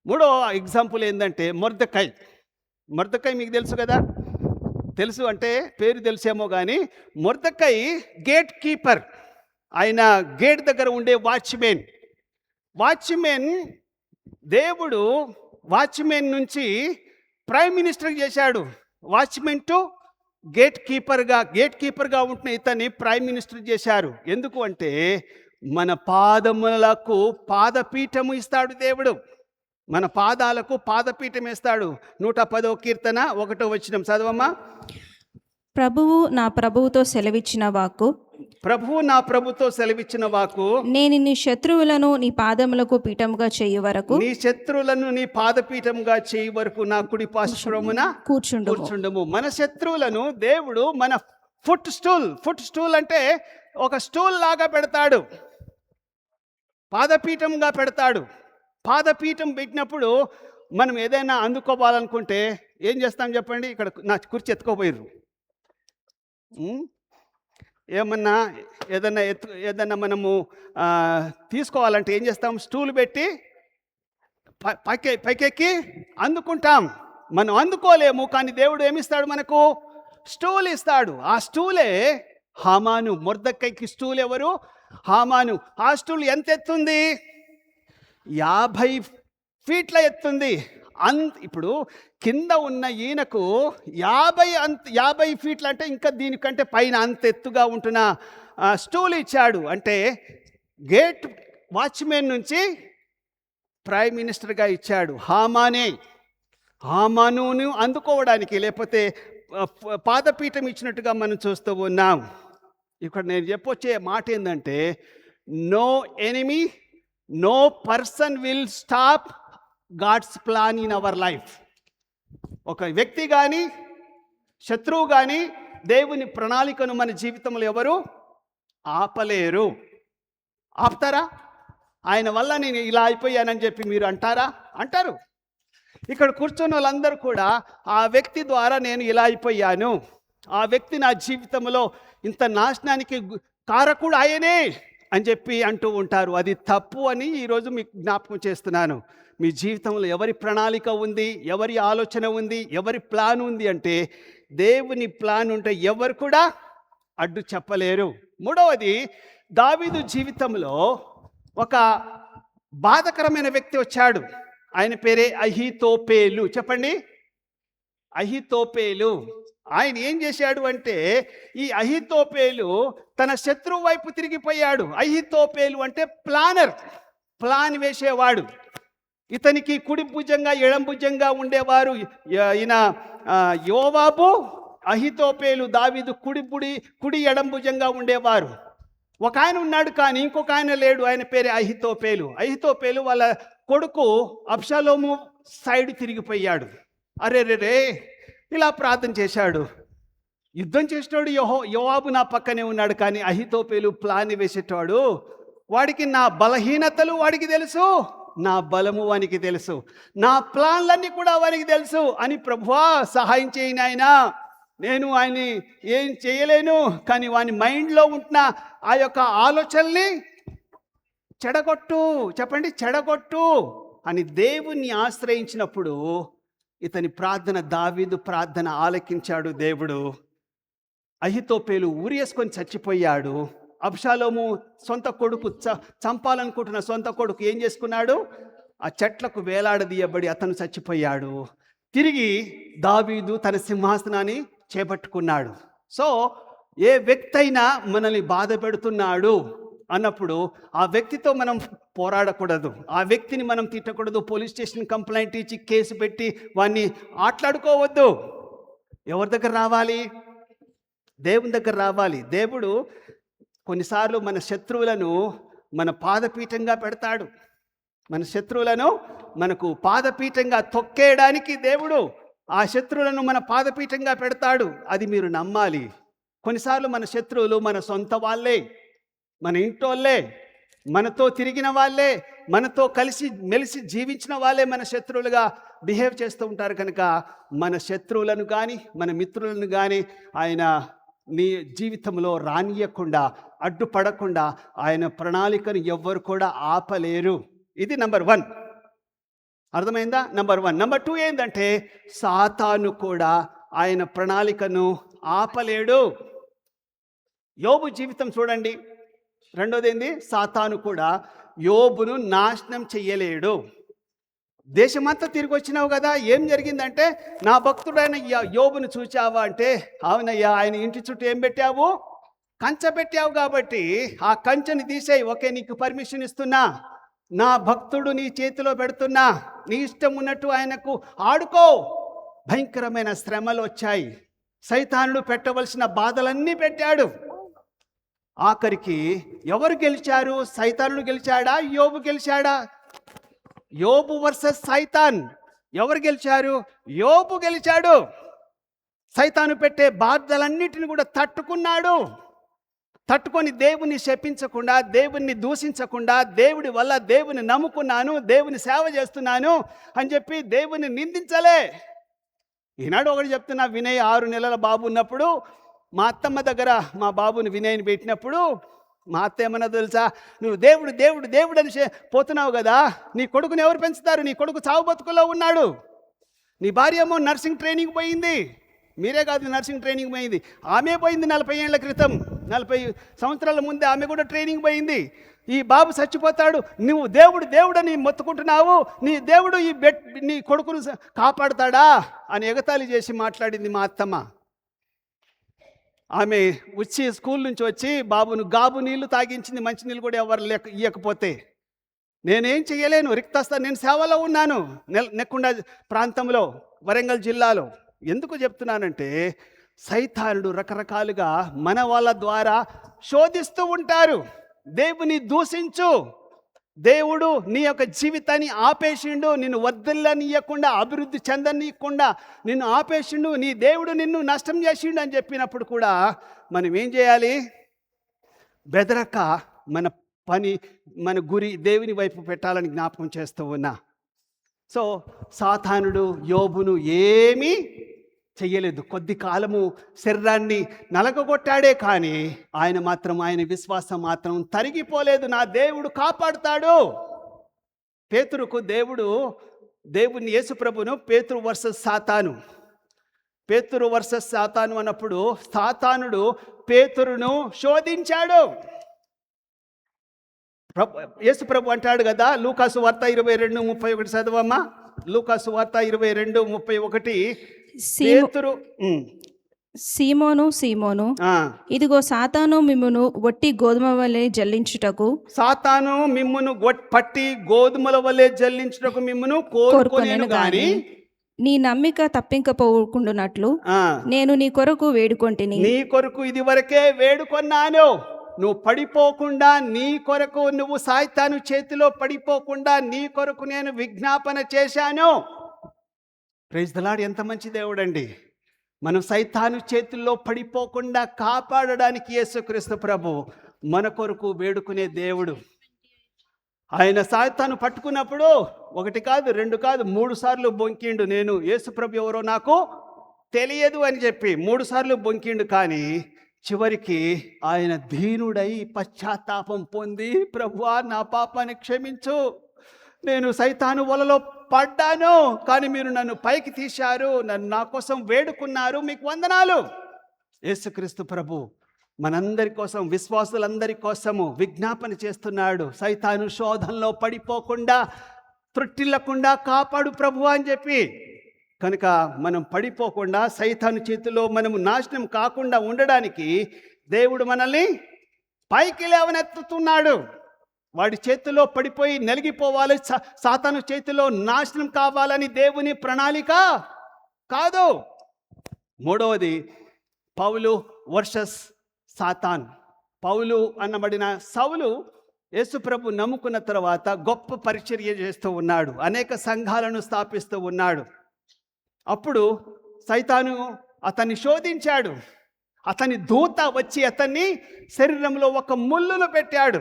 3వ ఎగ్జాంపుల్ ఏంటంటే మొర్దెకై మీకు తెలుసు కదా? తెలుసు అంటే పేరు తెలిసేమో కానీ, మొర్దెకై గేట్ కీపర్. ఆయన గేట్ దగ్గర ఉండే వాచ్మెన్. దేవుడు వాచ్మెన్ నుంచి ప్రైమ్ మినిస్టర్ చేశాడు. వాచ్మెన్ టు గేట్ కీపర్గా ఉంటున్న ఇతన్ని ప్రైమ్ మినిస్టర్ చేశారు. ఎందుకు అంటే మన పాదములకు పాదపీఠము ఇస్తాడు దేవుడు. మన పాదాలకు పాదపీఠం వేస్తాడు. 110వ కీర్తన 1వ వచనం చదవమ్మా.
ప్రభువు నా ప్రభువుతో సెలవిచ్చిన వాక్కు, నేను నీ శత్రువులను నీ పాదములకు పీఠముగా చేయు వరకు నా కుడి పార్శ్వమున కూర్చుండుము. మన శత్రువులను దేవుడు మన ఫుట్ స్టూల్ అంటే ఒక స్టూల్ లాగా పెడతాడు, పాదపీఠంగా పెడతాడు. పాదపీఠం పెట్టినప్పుడు మనం ఏదైనా అందుకోవాలనుకుంటే ఏం చేస్తాం చెప్పండి? ఇక్కడ నా కుర్చీ ఎత్తుకోపోయారు.
ఏమన్నా ఏదన్నా మనము తీసుకోవాలంటే ఏం చేస్తాం? స్టూల్ పెట్టి పైకెక్కి అందుకుంటాం. మనం అందుకోలేము, కానీ దేవుడు ఏమిస్తాడు మనకు? స్టూల్ ఇస్తాడు. ఆ స్టూలే హామాను. మొర్దెకైకి స్టూల్ ఎవరు? హామాను. ఆ స్టూల్ ఎంత ఎత్తుంది? 50 ఫీట్ల ఎత్తుంది. ఇప్పుడు కింద ఉన్న ఈయనకు 50 ఫీట్లు అంటే ఇంకా దీనికంటే పైన అంత ఎత్తుగా ఉంటున్న స్టూల్ ఇచ్చాడు. అంటే గేట్ వాచ్మెన్ నుంచి ప్రైమ్ మినిస్టర్గా ఇచ్చాడు. హామానును అందుకోవడానికి, లేకపోతే పాదపీఠం ఇచ్చినట్టుగా మనం చూస్తూ ఉన్నాం. ఇక్కడ నేను చెప్పొచ్చే మాట ఏంటంటే, no enemy, no person will stop God's plan in our life. ఒక వ్యక్తి కానీ శత్రువు కానీ దేవుని ప్రణాళికను మన జీవితంలో ఎవరు ఆపలేరు. ఆపుతారా? ఆయన వల్ల నేను ఇలా అయిపోయానని చెప్పి మీరు అంటారా? అంటారు. ఇక్కడ కూర్చున్న వాళ్ళందరూ కూడా ఆ వ్యక్తి ద్వారా నేను ఇలా అయిపోయాను, ఆ వ్యక్తి నా జీవితంలో ఇంత నాశనానికి కారకుడు ఆయనే అని చెప్పి అంటూ ఉంటారు. అది తప్పు అని ఈరోజు మీకు జ్ఞాపకం చేస్తున్నాను. మీ జీవితంలో ఎవరి ప్రణాళిక ఉంది, ఎవరి ఆలోచన ఉంది, ఎవరి ప్లాన్ ఉంది అంటే దేవుని ప్లాన్ ఉంటే ఎవరు కూడా అడ్డు చెప్పలేరు. మూడవది, దావీదు జీవితంలో ఒక బాధకరమైన వ్యక్తి వచ్చాడు. ఆయన పేరే అహీతోపేలు. చెప్పండి, అహీతోపేలు. ఆయన ఏం చేశాడు అంటే, ఈ అహీతోపేలు తన శత్రువు వైపు తిరిగిపోయాడు. అహీతోపేలు అంటే ప్లాన్ వేసేవాడు. ఇతనికి కుడి భుజంగా ఎడం భుజంగా ఉండేవారు. ఈయన యోవాబు, అహీతోపేలు దావీదు కుడి ఎడం భుజంగా ఉండేవారు. ఒక ఆయన ఉన్నాడు కానీ ఇంకొక ఆయన లేడు. ఆయన పేరే అహీతోపేలు. అహీతోపేలు వాళ్ళ కొడుకు అబ్షాలోము సైడ్ తిరిగిపోయాడు. అరే ఇలా ప్రార్థన చేశాడు. యుద్ధం చేసేటోడు యోవాబు నా పక్కనే ఉన్నాడు, కానీ అహీతోపేలు ప్లాన్ వేసేటవాడు. వాడికి నా బలహీనతలు వాడికి తెలుసు, నా బలము వానికి తెలుసు, నా ప్లాన్లన్నీ కూడా వానికి తెలుసు అని, ప్రభువా సహాయం చేయని ఆయన, నేను ఆయన్ని ఏం చేయలేను, కానీ వాని మైండ్లో ఉంటున్న ఆ యొక్క ఆలోచనల్ని చెడగొట్టు. చెప్పండి, చెడగొట్టు అని దేవుణ్ణి ఆశ్రయించినప్పుడు ఇతని ప్రార్థన, దావీదు ప్రార్థన ఆలకించాడు దేవుడు. అహీతోపేలు ఊరేసుకొని చచ్చిపోయాడు. అబ్షాలోము సొంత కొడుకు చంపాలనుకుంటున్న సొంత కొడుకు ఏం చేసుకున్నాడు? ఆ చెట్లకు వేలాడదీయబడి అతను చచ్చిపోయాడు. తిరిగి దావీదు తన సింహాసనాన్ని చేపట్టుకున్నాడు. సో ఏ వ్యక్తి అయినా మనల్ని బాధ పెడుతున్నాడు అన్నప్పుడు ఆ వ్యక్తితో మనం పోరాడకూడదు, ఆ వ్యక్తిని మనం తిట్టకూడదు, పోలీస్ స్టేషన్ కంప్లైంట్ ఇచ్చి కేసు పెట్టి వాడిని ఆట్లాడుకోవద్దు. ఎవరి దగ్గర రావాలి? దేవుని దగ్గర రావాలి. దేవుడు కొన్నిసార్లు మన శత్రువులను మన పాదపీఠంగా పెడతాడు. మన శత్రువులను మనకు పాదపీఠంగా తొక్కేయడానికి దేవుడు ఆ శత్రువులను మన పాదపీఠంగా పెడతాడు. అది మీరు నమ్మాలి. కొన్నిసార్లు మన శత్రువులు మన సొంత వాళ్ళే, మన ఇంటోళ్ళే, మనతో తిరిగిన వాళ్ళే, మనతో కలిసి మెలిసి జీవించిన వాళ్ళే మన శత్రువులుగా బిహేవ్ చేస్తూ ఉంటారు. కనుక మన శత్రువులను కానీ మన మిత్రులను కానీ ఆయన నీ జీవితంలో రానియకుండా, అడ్డుపడకుండా ఆయన ప్రణాళికను ఎవ్వరు కూడా ఆపలేరు. ఇది నంబర్ 1. అర్థమైందా? నంబర్ 1. నంబర్ 2 ఏంటంటే, సాతాను కూడా ఆయన ప్రణాళికను ఆపలేడు. యోబు జీవితం చూడండి. రెండోది ఏంది? సాతాను కూడా యోబును నాశనం చెయ్యలేడు. దేశమంతా తిరిగి వచ్చినావు కదా, ఏం జరిగిందంటే, నా భక్తుడైన యోబును చూచావా అంటే, అవునయ్యా, ఆయన ఇంటి చుట్టూ ఏం పెట్టావు? కంచె పెట్టావు. కాబట్టి ఆ కంచెని తీసేయి. ఓకే, నీకు పర్మిషన్ ఇస్తున్నా, నా భక్తుడు నీ చేతిలో పెడుతున్నా, నీ ఇష్టం ఉన్నట్టు ఆయనకు ఆడుకో. భయంకరమైన శ్రమలు వచ్చాయి. సైతానుడు పెట్టవలసిన బాధలన్నీ పెట్టాడు. ఆఖరికి ఎవరు గెలిచారు? సైతానుడు గెలిచాడా? యోబు గెలిచాడా? యోబు వర్సెస్ సైతాన్. ఎవరు గెలిచారు? యోబు గెలిచాడు. సైతాను పెట్టే బాధలన్నిటిని కూడా తట్టుకున్నాడు. తట్టుకొని దేవుని శపించకుండా, దేవుణ్ణి దూషించకుండా, దేవుడి వల్ల దేవుని నమ్ముకున్నాను, దేవుని సేవ చేస్తున్నాను అని చెప్పి దేవుని నిందించలే. ఈనాడు ఒకటి చెప్తున్నా, వినయ్ 6 నెలల బాబు ఉన్నప్పుడు మా అత్తమ్మ దగ్గర మా బాబుని వినయ్ని పెట్టినప్పుడు మా అత్త ఏమన్నా తెలుసా, నువ్వు దేవుడు దేవుడు దేవుడు అని పోతున్నావు కదా, నీ కొడుకుని ఎవరు పెంచుతారు, నీ కొడుకు చావు బతుకులో ఉన్నాడు, నీ భార్య ఏమో నర్సింగ్ ట్రైనింగ్ పోయింది, మీరే కాదు నర్సింగ్ ట్రైనింగ్ పోయింది, ఆమె పోయింది 40 ఏళ్ల క్రితం, 40 సంవత్సరాల ముందే ఆమె కూడా ట్రైనింగ్ పోయింది, ఈ బాబు చచ్చిపోతాడు, నువ్వు దేవుడు దేవుడని మొత్తుకుంటున్నావు, నీ దేవుడు నీ కొడుకును కాపాడుతాడా అని ఎగతాళి చేసి మాట్లాడింది మా అత్తమ్మ. ఆమె వచ్చి స్కూల్ నుంచి వచ్చి బాబును గాబు నీళ్లు తాగించింది, మంచినీళ్ళు కూడా ఎవరు ఇవ్వకపోతే. నేనేం చేయలేను, రిక్తస్థ, నేను సేవలో ఉన్నాను నెక్కొండ ప్రాంతంలో, వరంగల్ జిల్లాలో. ఎందుకు చెప్తున్నానంటే సైతానుడు రకరకాలుగా మన వాళ్ళ ద్వారా శోధిస్తూ ఉంటారు. దేవుని దూషించు, దేవుడు నీ యొక్క జీవితాన్ని ఆపేసిండు, నిన్ను వద్దలనియకుండా, అభివృద్ధి చెందనీయకుండా నిన్ను ఆపేసిండు, నీ దేవుడు నిన్ను నష్టం చేసిండు అని చెప్పినప్పుడు కూడా మనం ఏం చేయాలి? బెదరక మన పని, మన గురి దేవుని వైపు పెట్టాలని జ్ఞాపకం చేస్తూ ఉన్నా. సో సాతానుడు యోబును ఏమీ చెయ్యలేదు. కొద్ది కాలము శరీరాన్ని నలగగొట్టాడే కానీ ఆయన విశ్వాసం మాత్రం తరిగిపోలేదు. నా దేవుడు కాపాడుతాడు. పేతురుకు దేవుని యేసుప్రభును పేతురు వర్సెస్ సాతాను అన్నప్పుడు సాతానుడు పేతురును శోధించాడు. యేసుప్రభు అంటాడు కదా, లూకాసు వార్త 22:31 చదవమ్మా. లూకాసు వార్త 22:31. పేతురు,
సీమోను ఇదిగో సాతాను మిమ్మును వట్టి గోధుమ వలె జల్లించుటకు,
సాతాను మిమ్మును పట్టి గోధుమల వలె జల్లించుటకు మిమ్మును కోరుకొనేను గాని
నీ నమ్మిక తప్పింకపోకుండునట్లు నేను నీ కొరకు వేడుకొంటిని.
నీ కొరకు ఇది వరకే వేడుకొన్నాను. నువ్వు పడిపోకుండా, నీ కొరకు నువ్వు సాతాను చేతిలో పడిపోకుండా నీ కొరకు నేను విజ్ఞాపన చేశాను. Praise the Lord. ఎంత మంచి దేవుడు అండి. మనం సైతాను చేతుల్లో పడిపోకుండా కాపాడడానికి యేసుక్రీస్తు ప్రభు మన కొరకు వేడుకునే దేవుడు. ఆయన సాతాను పట్టుకున్నప్పుడు 1 కాదు 2 కాదు 3 సార్లు బొంకిండు. నేను యేసు ప్రభు ఎవరో నాకు తెలియదు అని చెప్పి 3 సార్లు బొంకిండు. కానీ చివరికి ఆయన దీనుడై పశ్చాత్తాపం పొంది, ప్రభువా నా పాపాన్ని క్షమించు, నేను సైతాను వలలో పడ్డాను, కానీ మీరు నన్ను పైకి తీశారు, నన్ను నా కోసం వేడుకున్నారు, మీకు వందనాలు. యేసుక్రీస్తు ప్రభు మనందరి కోసం, విశ్వాసులందరి కోసము విజ్ఞాపన చేస్తున్నాడు. సైతాను శోధనలో పడిపోకుండా, త్రుట్టిల్లకుండా కాపాడు ప్రభు అని చెప్పి. కనుక మనం పడిపోకుండా, సైతాను చేతిలో మనము నాశనం కాకుండా ఉండడానికి దేవుడు మనల్ని పైకి లేవనెత్తుతున్నాడు. వాడి చేతిలో పడిపోయి నలిగిపోవాలి, సాతాను చేతిలో నాశనం కావాలని దేవుని ప్రణాళిక కాదు. 3వది పౌలు వర్సెస్ సాతాన్. పౌలు అన్నబడిన సౌలు యేసుప్రభు నమ్ముకున్న తర్వాత గొప్ప పరిచర్య చేస్తూ ఉన్నాడు, అనేక సంఘాలను స్థాపిస్తూ ఉన్నాడు. అప్పుడు సైతాను అతన్ని శోధించాడు. అతని దూత వచ్చి అతన్ని శరీరంలో ఒక ముళ్ళును పెట్టాడు.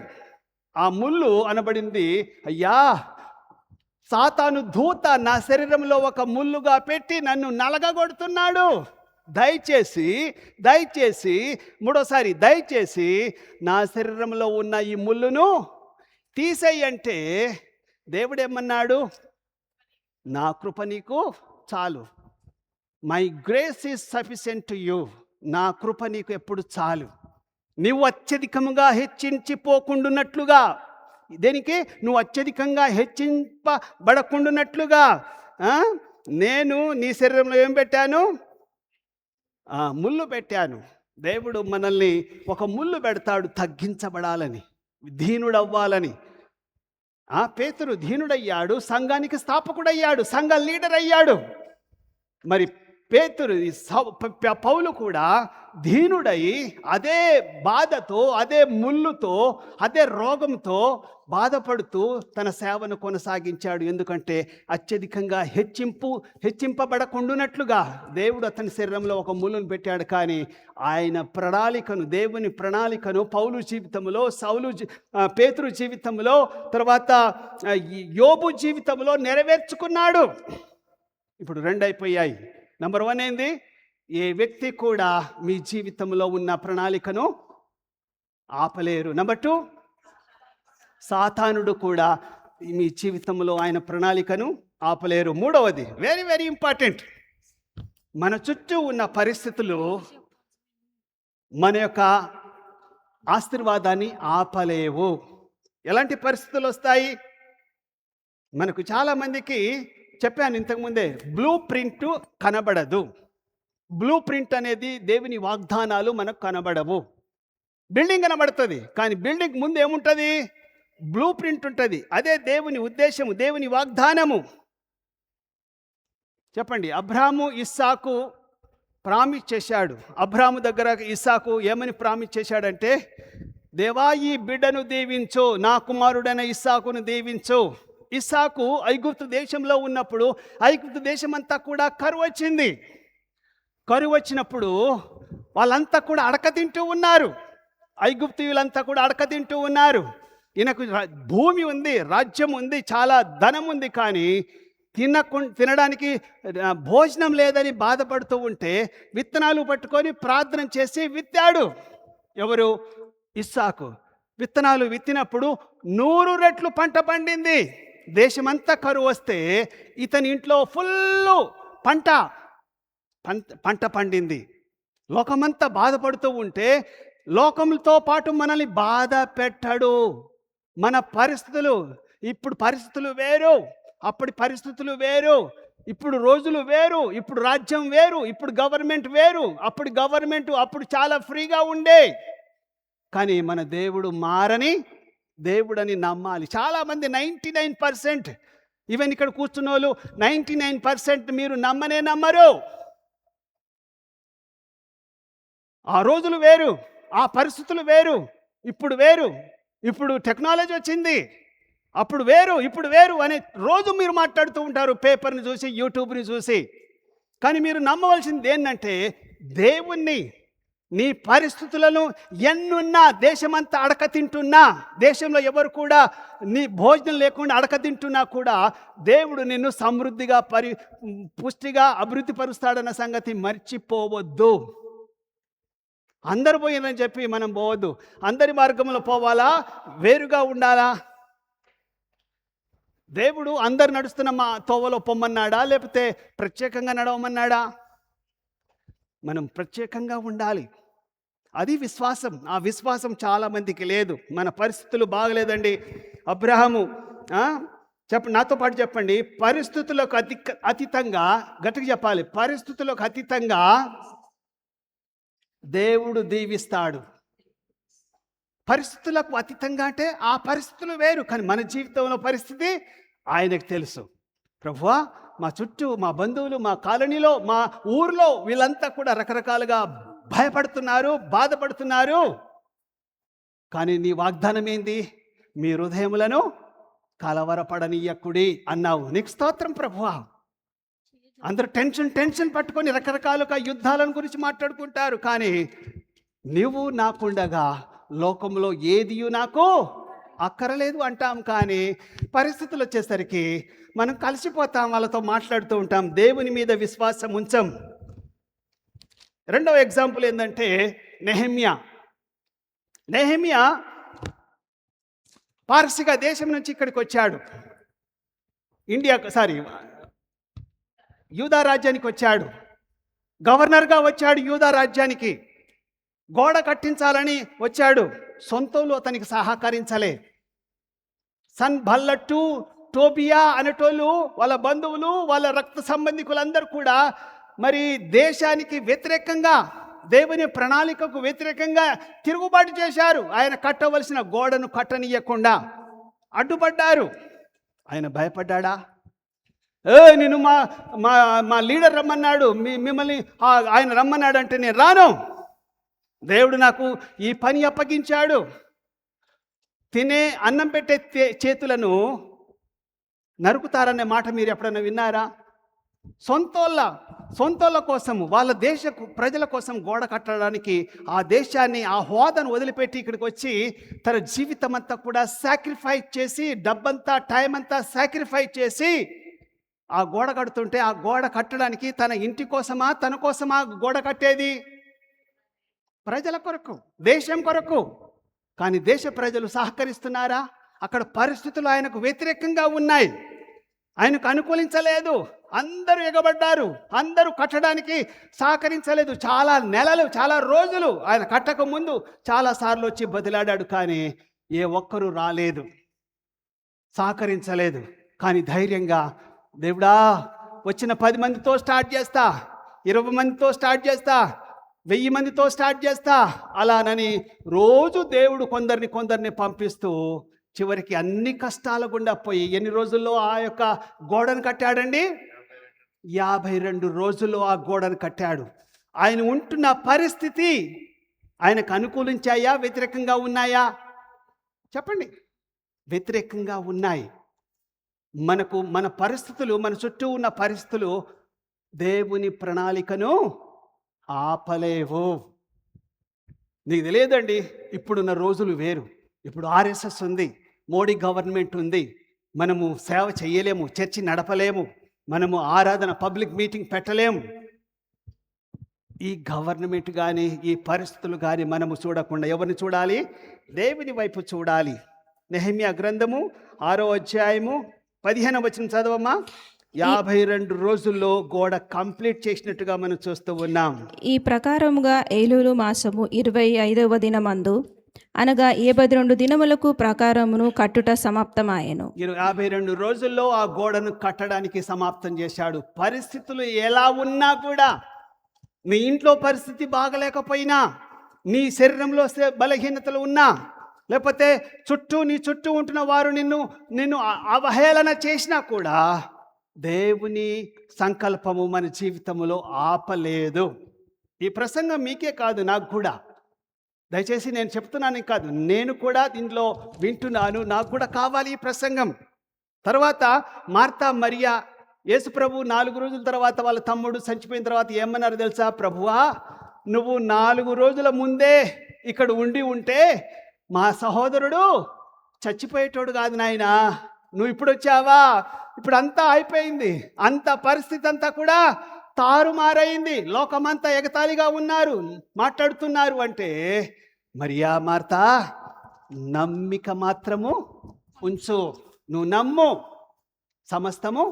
ఆ ముళ్ళు అనబడింది, అయ్యా సాతాను దూత నా శరీరంలో ఒక ముళ్ళుగా పెట్టి నన్ను నలగగొడుతున్నాడు, దయచేసి మూడోసారి దయచేసి నా శరీరంలో ఉన్న ఈ ముళ్ళును తీసేయంటే దేవుడేమన్నాడు? నా కృప నీకు చాలు, my grace is sufficient to you. నా కృప నీకు ఎప్పుడు చాలు. నువ్వు అత్యధికంగా హెచ్చించిపోకుండునట్లుగా, దేనికి? నువ్వు అత్యధికంగా హెచ్చింపబడకుండునట్లుగా నేను నీ శరీరంలో ఏం పెట్టాను? ముళ్ళు పెట్టాను. దేవుడు మనల్ని ఒక ముళ్ళు పెడతాడు తగ్గించబడాలని, దీనుడవ్వాలని. పేతురు దీనుడయ్యాడు, సంఘానికి స్థాపకుడయ్యాడు, సంఘ లీడర్ అయ్యాడు. మరి పౌలు కూడా దీనుడై అదే బాధతో, అదే ముళ్ళుతో, అదే రోగంతో బాధపడుతూ తన సేవను కొనసాగించాడు. ఎందుకంటే అత్యధికంగా హెచ్చింపబడకుండునట్లుగా దేవుడు అతని శరీరంలో ఒక ముళ్ళును పెట్టాడు. కానీ ఆయన ప్రణాళికను, దేవుని ప్రణాళికను పౌలు జీవితంలో, పేతురు జీవితంలో, తర్వాత యోబు జీవితంలో నెరవేర్చుకున్నాడు. ఇప్పుడు 2 అయిపోయాయి. నంబర్ 1 ఏంది? ఏ వ్యక్తి కూడా మీ జీవితంలో ఉన్న ప్రణాళికను ఆపలేరు. నెంబర్ 2, సాతానుడు కూడా మీ జీవితంలో ఆయన ప్రణాళికను ఆపలేరు. మూడవది, వెరీ వెరీ ఇంపార్టెంట్, మన చుట్టూ ఉన్న పరిస్థితులు మన యొక్క ఆశీర్వాదాన్ని ఆపలేవు. ఎలాంటి పరిస్థితులు వస్తాయి? మనకు చాలామందికి చెప్పాను ఇంతకుముందే, బ్లూ ప్రింట్ కనబడదు. బ్లూ ప్రింట్ అనేది దేవుని వాగ్దానాలు మనకు కనబడవు. బిల్డింగ్ కనబడుతుంది, కానీ బిల్డింగ్ ముందు ఏముంటుంది? బ్లూ ప్రింట్ ఉంటుంది. అదే దేవుని ఉద్దేశము, దేవుని వాగ్దానము. చెప్పండి, అబ్రాహాము ఇస్సాకు ప్రామిస్ చేశాడు. అబ్రాహాము దగ్గర ఇస్సాకు ఏమని ప్రామిస్ చేశాడంటే, దేవా ఈ బిడ్డను దీవించు, నా కుమారుడైన ఇస్సాకును దీవించు. ఇస్సాకు ఐగుప్తు దేశంలో ఉన్నప్పుడు ఐగుప్తు దేశం అంతా కూడా కరువు వచ్చింది. కరువు వచ్చినప్పుడు వాళ్ళంతా కూడా అడక తింటూ ఉన్నారు. ఐగుప్తీయులంతా కూడా అడక తింటూ ఉన్నారు. ఈయనకు భూమి ఉంది, రాజ్యం ఉంది, చాలా ధనం ఉంది, కానీ తినడానికి భోజనం లేదని బాధపడుతూ ఉంటే విత్తనాలు పట్టుకొని ప్రార్థన చేసి విత్తాడు. ఎవరు? ఇస్సాకు. విత్తనాలు విత్తినప్పుడు 100 రెట్లు పంట పండింది. దేశమంతా కరువు వస్తే ఇతని ఇంట్లో ఫుల్లు పంట పండింది. లోకమంతా బాధపడుతూ ఉంటే లోకంతో పాటు మనల్ని బాధ పెట్టాడు. మన పరిస్థితులు, ఇప్పుడు పరిస్థితులు వేరు, అప్పటి పరిస్థితులు వేరు, ఇప్పుడు రోజులు వేరు, ఇప్పుడు రాజ్యం వేరు, ఇప్పుడు గవర్నమెంట్ వేరు. అప్పుడు చాలా ఫ్రీగా ఉండే, కానీ మన దేవుడు మారని దేవుడని నమ్మాలి. చాలామంది 99%, ఈవెన్ ఇక్కడ కూర్చున్న వాళ్ళు 99% మీరు నమ్మరు. ఆ రోజులు వేరు, ఆ పరిస్థితులు వేరు, ఇప్పుడు వేరు. ఇప్పుడు టెక్నాలజీ వచ్చింది, అప్పుడు వేరు, ఇప్పుడు వేరు అని రోజు మీరు మాట్లాడుతూ ఉంటారు, పేపర్ని చూసి, యూట్యూబ్ని చూసి. కానీ మీరు నమ్మవలసింది ఏంటంటే, దేవుణ్ణి. నీ పరిస్థితులను ఎన్నున్నా, దేశమంతా అడక తింటున్నా, దేశంలో ఎవరు కూడా నీ భోజనం లేకుండా అడక తింటున్నా కూడా దేవుడు నిన్ను సమృద్ధిగా పుష్టిగా అభివృద్ధి పరుస్తాడన్న సంగతి మర్చిపోవద్దు. అందరు పోయినని చెప్పి మనం పోవద్దు. అందరి మార్గంలో పోవాలా, వేరుగా ఉండాలా? దేవుడు అందరు నడుస్తున్న మా తోవలో పొమ్మన్నాడా, లేకపోతే ప్రత్యేకంగా నడవమన్నాడా? మనం ప్రత్యేకంగా ఉండాలి. అది విశ్వాసం. ఆ విశ్వాసం చాలామందికి లేదు. మన పరిస్థితులు బాగలేదండి. అబ్రహాము నాతో పాటు చెప్పండి, పరిస్థితులకు అతీతంగా, గట్టిగా చెప్పాలి, పరిస్థితులకు అతీతంగా దేవుడు దీవిస్తాడు. పరిస్థితులకు అతీతంగా అంటే ఆ పరిస్థితులు వేరు, కానీ మన జీవితంలో పరిస్థితి ఆయనకు తెలుసు. ప్రభువా, మా చుట్టూ, మా బంధువులు, మా కాలనీలో, మా ఊర్లో వీళ్ళంతా కూడా రకరకాలుగా భయపడుతున్నారు, బాధపడుతున్నారు, కానీ నీ వాగ్దానం ఏంది? మీ హృదయములను కలవరపడనీయకుడి అన్నావు. నీకు స్తోత్రం ప్రభువా. అందరూ టెన్షన్ పట్టుకొని రకరకాలుగా యుద్ధాలను గురించి మాట్లాడుకుంటారు, కానీ నువ్వు నాకుండగా లోకంలో ఏది నాకు అక్కరలేదు అంటాం. కానీ పరిస్థితులు వచ్చేసరికి మనం కలిసిపోతాం, వాళ్ళతో మాట్లాడుతూ ఉంటాం, దేవుని మీద విశ్వాసం ఉంచం. రెండవ ఎగ్జాంపుల్ ఏంటంటే నెహెమ్యా పారసీక దేశం నుంచి ఇక్కడికి వచ్చాడు. యూదా రాజ్యానికి వచ్చాడు. గవర్నర్గా వచ్చాడు యూదా రాజ్యానికి. గోడ కట్టించాలని వచ్చాడు. సొంతంలో అతనికి సహకరించలే. సన్బల్లట్టు, టోబియా అనేటోళ్ళు, వాళ్ళ బంధువులు, వాళ్ళ రక్త సంబంధికులందరూ కూడా మరి దేశానికి వ్యతిరేకంగా, దేవుని ప్రణాళికకు వ్యతిరేకంగా తిరుగుబాటు చేశారు. ఆయన కట్టవలసిన గోడను కట్టనీయకుండా అడ్డుపడ్డారు. ఆయన భయపడ్డా? నేను మా లీడర్ రమ్మన్నాడు, మిమ్మల్ని ఆయన రమ్మన్నాడు అంటే నేను రాను. దేవుడు నాకు ఈ పని అప్పగించాడు. తినే అన్నం పెట్టే చేతులను నరుకుతారనే మాట మీరు ఎప్పుడైనా విన్నారా? సొంతోళ్ళ కోసము, వాళ్ళ దేశ ప్రజల కోసం గోడ కట్టడానికి ఆ దేశాన్ని, ఆ హోదాను వదిలిపెట్టి ఇక్కడికి వచ్చి తన జీవితం అంతా కూడా సాక్రిఫైస్ చేసి, డబ్బంతా, టైం అంతా సాక్రిఫైస్ చేసి ఆ గోడ కడుతుంటే ఆ గోడ కట్టడానికి తన ఇంటి కోసమా తన కోసమా గోడ కట్టేది? ప్రజల కొరకు, దేశం కొరకు. కానీ దేశ ప్రజలు సహకరిస్తున్నారా? అక్కడ పరిస్థితులు ఆయనకు వ్యతిరేకంగా ఉన్నాయి, ఆయనకు అనుకూలించలేదు. అందరూ ఎగబడ్డారు, అందరూ కట్టడానికి సహకరించలేదు. చాలా నెలలు, చాలా రోజులు ఆయన కట్టక ముందు చాలాసార్లు వచ్చి బదిలాడాడు, కానీ ఏ ఒక్కరూ రాలేదు, సహకరించలేదు. కానీ ధైర్యంగా, దేవుడా వచ్చిన 10 మందితో స్టార్ట్ చేస్తా, 20 మందితో స్టార్ట్ చేస్తా, 1000 మందితో స్టార్ట్ చేస్తా అలానని రోజు దేవుడు కొందరిని పంపిస్తూ చివరికి అన్ని కష్టాల గుండా పోయి ఎన్ని రోజుల్లో ఆ యొక్క గోడను కట్టాడండి? 52 రోజుల్లో ఆ గోడను కట్టాడు. ఆయన ఉంటున్న పరిస్థితి ఆయనకు అనుకూలించాయా, వ్యతిరేకంగా ఉన్నాయా? చెప్పండి. వ్యతిరేకంగా ఉన్నాయి. మన పరిస్థితులు, మన చుట్టూ ఉన్న పరిస్థితులు దేవుని ప్రణాళికను ఆపలేవు. నీకు తెలియదండి, ఇప్పుడున్న రోజులు వేరు. ఇప్పుడు ఆర్ఎస్ఎస్ ఉంది, మోడీ గవర్నమెంట్ ఉంది. మనము సేవ చేయలేము, చర్చి నడపలేము, మనము ఆరాధన పబ్లిక్ మీటింగ్ పెట్టలేము. ఈ గవర్నమెంట్ కానీ ఈ పరిస్థితులు కానీ మనము చూడకుండా ఎవరిని చూడాలి? దేవుని వైపు చూడాలి. నెహెమ్యా గ్రంథము 6వ అధ్యాయము 15వ వచనం చదవమ్మా. 52 రోజుల్లో గోడ కంప్లీట్ చేసినట్టుగా మనం చూస్తూ ఉన్నాం.
ఈ ప్రకారముగా ఏలూరు మాసము 25వ దినమందు అనగా 72 దినములకు ప్రకారమును కట్టుట సమాప్తమాయెను.
52 రోజుల్లో ఆ గోడను కట్టడానికి సమాప్తం చేశాడు. పరిస్థితులు ఎలా ఉన్నా కూడా, నీ ఇంట్లో పరిస్థితి బాగలేకపోయినా, నీ శరీరంలో బలహీనతలు ఉన్నా, లేకపోతే నీ చుట్టూ ఉంటున్న వారు నిన్ను అవహేళన చేసినా కూడా దేవుని సంకల్పము మన జీవితంలో ఆపలేదు. ఈ ప్రసంగం మీకే కాదు, నాకు కూడా. దయచేసి నేను చెప్తున్నాను కాదు, నేను కూడా దీంట్లో వింటున్నాను, నాకు కూడా కావాలి ఈ ప్రసంగం. తర్వాత మార్తా మరియా, యేసు ప్రభు 4 రోజుల తర్వాత వాళ్ళ తమ్ముడు చచ్చిపోయిన తర్వాత ఏమన్నారు తెలుసా? ప్రభువా, నువ్వు 4 రోజుల ముందే ఇక్కడ ఉంటే మా సహోదరుడు చచ్చిపోయేటోడు కాదు నాయనా, నువ్వు ఇప్పుడు వచ్చావా? ఇప్పుడు అంతా అయిపోయింది, అంత పరిస్థితి అంతా కూడా తారుమారైంది, లోకమంతా ఎగతాళిగా ఉన్నారు, మాట్లాడుతున్నారు అంటే, మరియా, మార్తా, నమ్మిక మాత్రము ఉంచు, నువ్వు నమ్ము, సమస్తము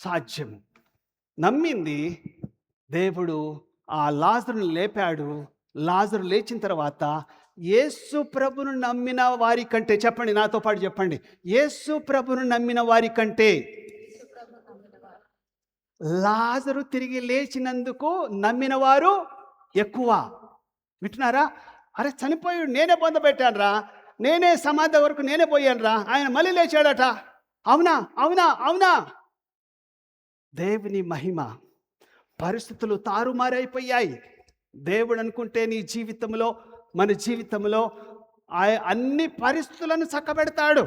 సాధ్యము. నమ్మింది. దేవుడు ఆ లాజరును లేపాడు. లాజరు లేచిన తర్వాత యేసు ప్రభును నమ్మిన వారి కంటే, చెప్పండి, నాతో పాటు చెప్పండి, యేసు ప్రభును నమ్మిన వారి కంటే లాజరు తిరిగి లేచినందుకు నమ్మిన వారు ఎక్కువ. వింటున్నారా? అరే చనిపోయాడు, నేనే పొందబెట్టాను రా, నేనే సమాధి వరకు నేనే పోయాను రా, ఆయన మళ్ళీ లేచాడట. అవునా అవునా అవునా? దేవుని మహిమ. పరిస్థితులు తారుమారైపోయాయి. దేవుడు అనుకుంటే నీ జీవితంలో, మన జీవితంలో అన్ని పరిస్థితులను చక్కబెడతాడు.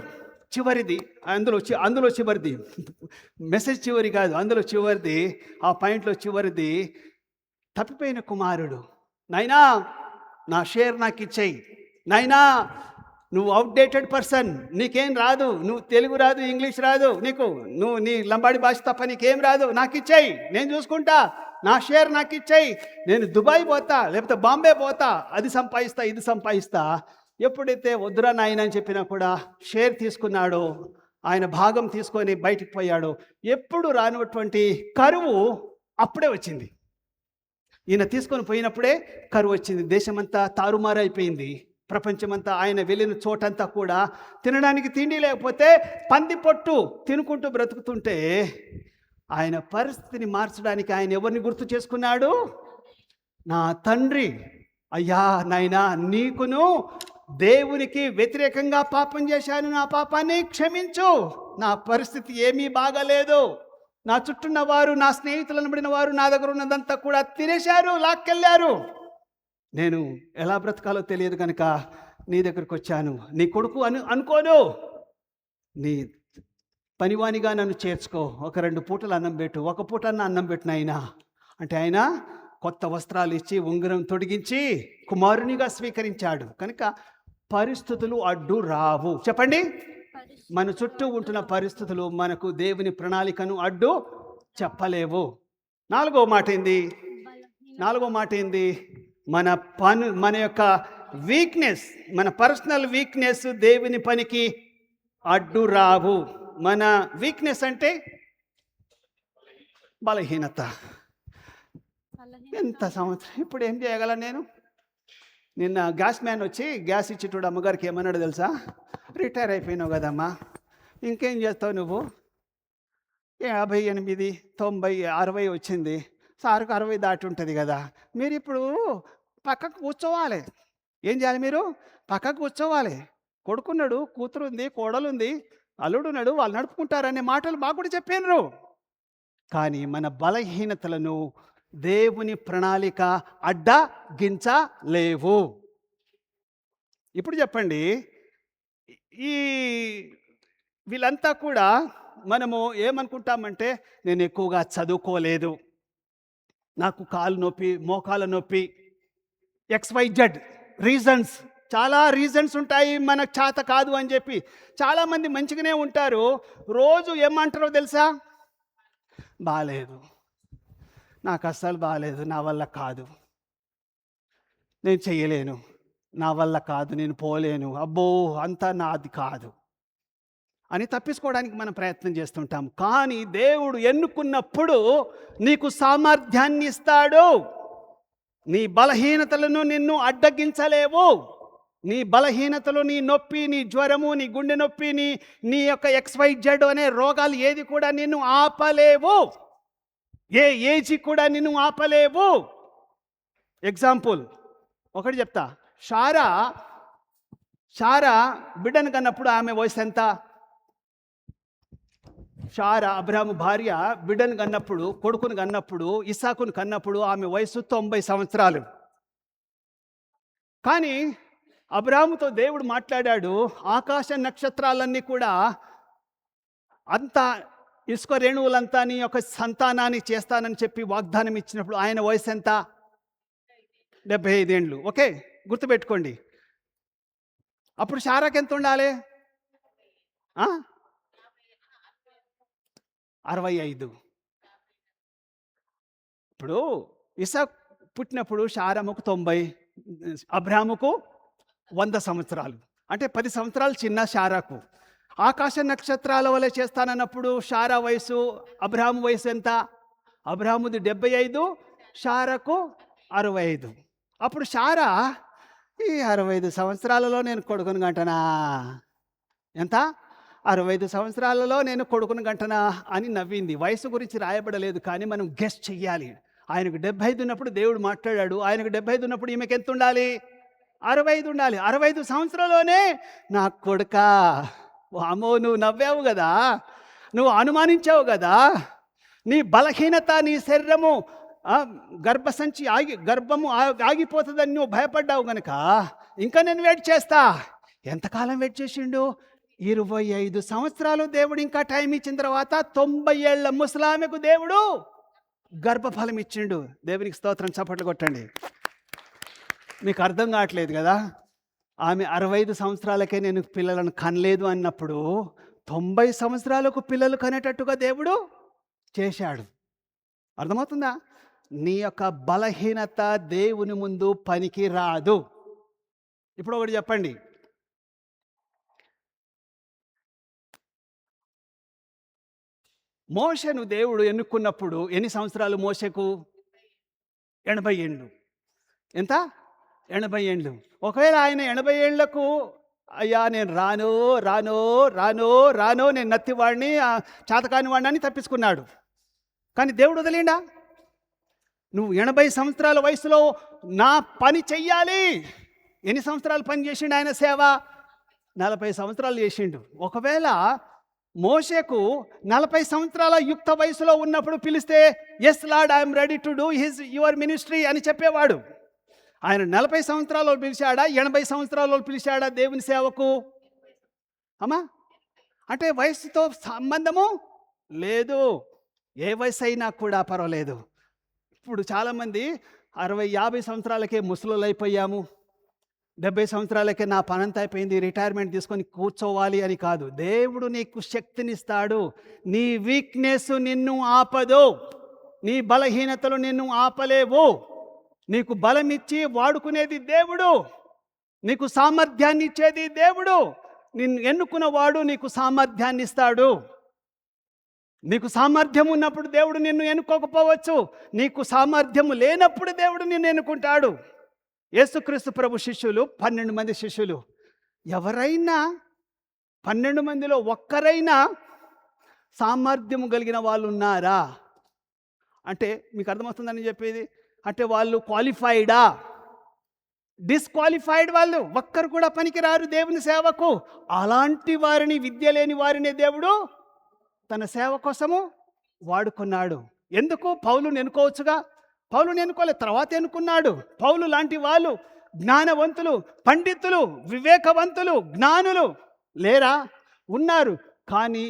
చివరిది, అందులో చివరిది, మెసేజ్ చివరి కాదు, అందులో చివరిది, ఆ పాయింట్లో చివరిది, తప్పిపోయిన కుమారుడు. నాయనా, నా షేర్ నాకు ఇచ్చేయి. నాయనా, నువ్వు అవుట్డేటెడ్ పర్సన్, నీకేం రాదు, నువ్వు తెలుగు రాదు, ఇంగ్లీష్ రాదు, నువ్వు నీ లంబాడి భాష తప్ప నీకేం రాదు, నాకు ఇచ్చేయి, నేను చూసుకుంటా, నా షేర్ నాకు ఇచ్చేయి, నేను దుబాయ్ పోతా, లేకపోతే బాంబే పోతా, అది సంపాదిస్తా, ఇది సంపాదిస్తా. ఎప్పుడైతే వద్దురా నాయన అని చెప్పినా కూడా షేర్ తీసుకున్నాడో, ఆయన భాగం తీసుకొని బయటికి పోయాడు. ఎప్పుడు రానటువంటి కరువు అప్పుడే వచ్చింది. ఈయన తీసుకొని పోయినప్పుడే కరువు వచ్చింది. దేశమంతా తారుమారైపోయింది. ప్రపంచమంతా, ఆయన వెళ్ళిన చోటంతా కూడా తినడానికి తిండి లేకపోతే పంది పొట్టు తినుకుంటూ బ్రతుకుతుంటే, ఆయన పరిస్థితిని మార్చడానికి ఆయన ఎవరిని గుర్తు చేసుకున్నాడు? నా తండ్రి. అయ్యా నాయనా, నీకును దేవునికి వ్యతిరేకంగా పాపం చేశాను, నా పాపాన్ని క్షమించు, నా పరిస్థితి ఏమీ బాగాలేదు, నా చుట్టూన్న వారు, నా స్నేహితులు అనబడిన వారు నా దగ్గర ఉన్నదంతా కూడా తినేశారు, లాక్కెళ్ళారు, నేను ఎలా బ్రతకాలో తెలియదు కనుక నీ దగ్గరికి వచ్చాను. నీ కొడుకు అనుకోను, నీ పనివానిగా నన్ను చేర్చుకో, ఒక 2 పూటలు అన్నం పెట్టు, ఒక పూట అన్నం పెట్టిన ఆయన అంటే, ఆయన కొత్త వస్త్రాలు ఇచ్చి ఉంగరం తొడిగించి కుమారునిగా స్వీకరించాడు. కనుక పరిస్థితులు అడ్డు రావు. చెప్పండి, మన చుట్టూ ఉంటున్న పరిస్థితులు మనకు దేవుని ప్రణాళికను అడ్డు చెప్పలేవు. నాలుగో మాట ఏంది? మన యొక్క వీక్నెస్, మన పర్సనల్ వీక్నెస్ దేవుని పనికి అడ్డు రావు. మన వీక్నెస్ అంటే బలహీనత. ఎంత సంవత్సరం ఇప్పుడు ఏం చేయగలను నేను? నిన్న గ్యాస్ మ్యాన్ వచ్చి గ్యాస్ ఇచ్చేటోడు అమ్మగారికి ఏమన్నాడు తెలుసా? రిటైర్ అయిపోయినావు కదమ్మా, ఇంకేం చేస్తావు నువ్వు? 58, 90, 60 వచ్చింది, సార్కు 60 దాటి ఉంటుంది కదా, మీరు ఇప్పుడు పక్కకు కూర్చోవాలి. ఏం చేయాలి మీరు? పక్కకు కూర్చోవాలి. కొడుకున్నాడు, కూతురుంది, కోడలుంది, అల్లుడున్నాడు, వాళ్ళు నడుపుకుంటారనే మాటలు మాకు కూడా చెప్పినారు. కానీ మన బలహీనతలను దేవుని ప్రణాళిక అడ్డగించలేవు. ఇప్పుడు చెప్పండి, వీళ్ళంతా కూడా మనము ఏమనుకుంటామంటే, నేను ఎక్కువగా చదువుకోలేదు, నాకు కాలు నొప్పి, మోకాల నొప్పి, XYZ రీజన్స్, చాలా రీజన్స్ ఉంటాయి మనకు చేత కాదు అని చెప్పి. చాలామంది మంచిగానే ఉంటారు, రోజు ఏమంటారో తెలుసా? బాలేదు, నాకు అస్సలు బాలేదు, నా వల్ల కాదు, నేను చెయ్యలేను, నా వల్ల కాదు, నేను పోలేను, అబ్బో అంతా నాది కాదు అని తప్పించుకోవడానికి మనం ప్రయత్నం చేస్తుంటాం. కానీ దేవుడు ఎన్నుకున్నప్పుడు నీకు సామర్థ్యాన్ని ఇస్తాడు. నీ బలహీనతలను నిన్ను అడ్డగించలేవు. నీ బలహీనతలు, నీ నొప్పి, నీ జ్వరము, నీ గుండె నొప్పి, నీ యొక్క XYZ అనే రోగాలు ఏది కూడా నిన్ను ఆపలేవు. ఏ ఏజీ కూడా నిన్ను ఆపలేవు. ఎగ్జాంపుల్ ఒకటి చెప్తా. షారా బిడ్డను కన్నప్పుడు ఆమె వయసు ఎంత? షారా అబ్రాహాము భార్య బిడ్డను కన్నప్పుడు, కొడుకును కన్నప్పుడు, ఇస్సాకును కన్నప్పుడు ఆమె వయసు 90 సంవత్సరాలు. కానీ అబ్రాహాముతో దేవుడు మాట్లాడాడు, ఆకాశ నక్షత్రాలన్నీ కూడా అంత ఇసుక రేణువులంతా నీ యొక్క సంతానాన్ని చేస్తానని చెప్పి వాగ్దానం ఇచ్చినప్పుడు ఆయన వయసు ఎంత? 75 ఏండ్లు. ఓకే, గుర్తుపెట్టుకోండి. అప్పుడు షారాకి ఎంత ఉండాలి? 65. ఇప్పుడు ఇసాక్ పుట్టినప్పుడు షారాముకు 90, అబ్రాహాముకు 100 సంవత్సరాలు, అంటే 10 సంవత్సరాలు చిన్న షారాకు. ఆకాశ నక్షత్రాల వలె చేస్తానన్నప్పుడు షారా వయసు, అబ్రాహాము వయసు ఎంత? అబ్రాహాముది 75, షారాకు 65. అప్పుడు షారా ఈ 65 సంవత్సరాలలో నేను కొడుకుని గంటనా, ఎంత? 65 సంవత్సరాలలో నేను కొడుకుని గంటనా అని నవ్వింది. వయసు గురించి రాయబడలేదు, కానీ మనం గెస్ చెయ్యాలి. ఆయనకు 75 ఉన్నప్పుడు దేవుడు మాట్లాడాడు, ఆయనకు 75 ఉన్నప్పుడు ఈమెకి ఎంత ఉండాలి? 65 ఉండాలి. 65 సంవత్సరాల్లోనే నా కొడుకా, అమ్మో నువ్వు నవ్వావు కదా, నువ్వు అనుమానించావు కదా, నీ బలహీనత, నీ శరీరము గర్భము ఆగిపోతుందని నువ్వు భయపడ్డావు గనక ఇంకా నేను వెయిట్ చేస్తా. ఎంతకాలం వెయిట్ చేసిండు? 25 సంవత్సరాలు దేవుడు ఇంకా టైం ఇచ్చిన తర్వాత 90 ఏళ్ల ముసలామెకు దేవుడు గర్భఫలం ఇచ్చిండు. దేవునికి స్తోత్రం, చప్పట్లు కొట్టండి. మీకు అర్థం కావట్లేదు కదా? ఆమె 65 సంవత్సరాలకే నేను పిల్లలను కనలేదు అన్నప్పుడు 90 సంవత్సరాలకు పిల్లలు కనేటట్టుగా దేవుడు చేశాడు. అర్థమవుతుందా? నీ యొక్క బలహీనత దేవుని ముందు పనికి రాదు. ఇప్పుడు ఒకటి చెప్పండి, మోషేను దేవుడు ఎన్నుకున్నప్పుడు ఎన్ని సంవత్సరాలు మోషేకు? 80 ఏండ్లు. ఎంత? 80 ఏండ్లు. ఒకవేళ ఆయన 80 ఏళ్లకు అయ్యా నేను రాను రాను రాను రాను నేను నత్తివాడిని, చాతకాని వాడిని అని తప్పించుకున్నాడు. కానీ దేవుడు వదిలేండా? నువ్వు 80 సంవత్సరాల వయసులో నా పని చెయ్యాలి. ఎన్ని సంవత్సరాలు పని చేసిండు ఆయన సేవ? 40 సంవత్సరాలు చేసిండు. ఒకవేళ మోషేకు 40 సంవత్సరాల యుక్త వయసులో ఉన్నప్పుడు పిలిస్తే yes Lord I'm ready to do your ministry అని చెప్పేవాడు. ఆయన 40 సంవత్సరాలు పిలిచాడా, 80 సంవత్సరాలు పిలిచాడా దేవుని సేవకు? అమ్మా, అంటే వయసుతో సంబంధము లేదు. ఏ వయసు అయినా కూడా పర్వాలేదు. ఇప్పుడు చాలామంది 60-50 సంవత్సరాలకే ముసలులు అయిపోయాము, 70 సంవత్సరాలకే నా పనంతా అయిపోయింది, రిటైర్మెంట్ తీసుకొని కూర్చోవాలి అని కాదు. దేవుడు నీకు శక్తినిస్తాడు. నీ వీక్నెస్ నిన్ను ఆపదు, నీ బలహీనతలు నిన్ను ఆపలేవు. నీకు బలం ఇచ్చి వాడుకునేది దేవుడు, నీకు సామర్థ్యాన్ని ఇచ్చేది దేవుడు. నిన్ను ఎన్నుకున్నవాడు నీకు సామర్థ్యాన్ని ఇస్తాడు. నీకు సామర్థ్యం ఉన్నప్పుడు దేవుడు నిన్ను ఎన్నుకోకపోవచ్చు, నీకు సామర్థ్యము లేనప్పుడు దేవుడు నిన్ను ఎన్నుకుంటాడు. యేసుక్రీస్తు ప్రభు శిష్యులు 12 మంది శిష్యులు. ఎవరైనా 12 మందిలో ఒక్కరైనా సామర్థ్యం కలిగిన వాళ్ళు ఉన్నారా అంటే మీకు అర్థమవుతుందని చెప్పేది. అంటే వాళ్ళు క్వాలిఫైడా? డిస్క్వాలిఫైడ్. వాళ్ళు ఒక్కరు కూడా పనికిరారు దేవుని సేవకు. అలాంటి వారిని, విద్య లేని వారిని దేవుడు తన సేవ కోసము వాడుకున్నాడు. ఎందుకు? పౌలుని ఎన్నుకోవచ్చుగా. పౌలుని ఎన్నుకోలే, తర్వాత ఎన్నుకున్నాడు. పౌలు లాంటి వాళ్ళు జ్ఞానవంతులు, పండితులు, వివేకవంతులు, జ్ఞానులు లేరా? ఉన్నారు. కానీ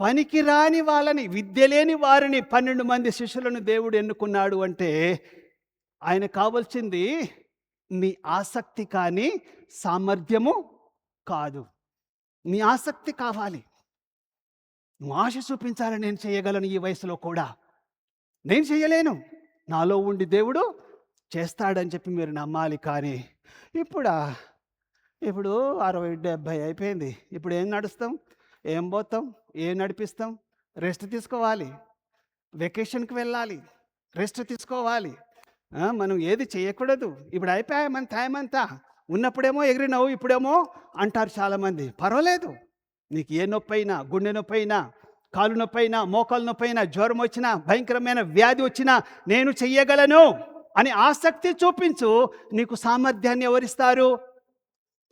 పనికిరాని వాళ్ళని, విద్య లేని వారిని 12 మంది శిష్యులను దేవుడు ఎన్నుకున్నాడు. అంటే ఆయన కావాల్సింది నీ ఆసక్తి కానీ సామర్థ్యము కాదు. నీ ఆసక్తి కావాలి. నువ్వు ఆశ చూపించాలని, నేను చేయగలను ఈ వయసులో కూడా, నేను చేయలేను, నాలో ఉండి దేవుడు చేస్తాడని చెప్పి మీరు నమ్మాలి. కానీ ఇప్పుడు 60-70 అయిపోయింది. ఇప్పుడు ఏం నడుస్తాం, ఏం పోతాం, ఏం నడిపిస్తాం? రెస్ట్ తీసుకోవాలి, వెకేషన్కి వెళ్ళాలి, రెస్ట్ తీసుకోవాలి. మనం ఏది చేయకూడదు. ఇప్పుడు అయిపోయా మన టైం అంతా. ఉన్నప్పుడేమో ఎగిరినవు, ఇప్పుడేమో అంటారు చాలామంది. పర్వాలేదు, నీకు ఏ నొప్పి అయినా, గుండె నొప్పి అయినా, కాలు నొప్పి అయినా, మోకాలు నొప్పి అయినా, జ్వరం వచ్చినా, భయంకరమైన వ్యాధి వచ్చినా నేను చెయ్యగలను అని ఆసక్తి చూపించు. నీకు సామర్థ్యాన్ని ఎవరిస్తారు?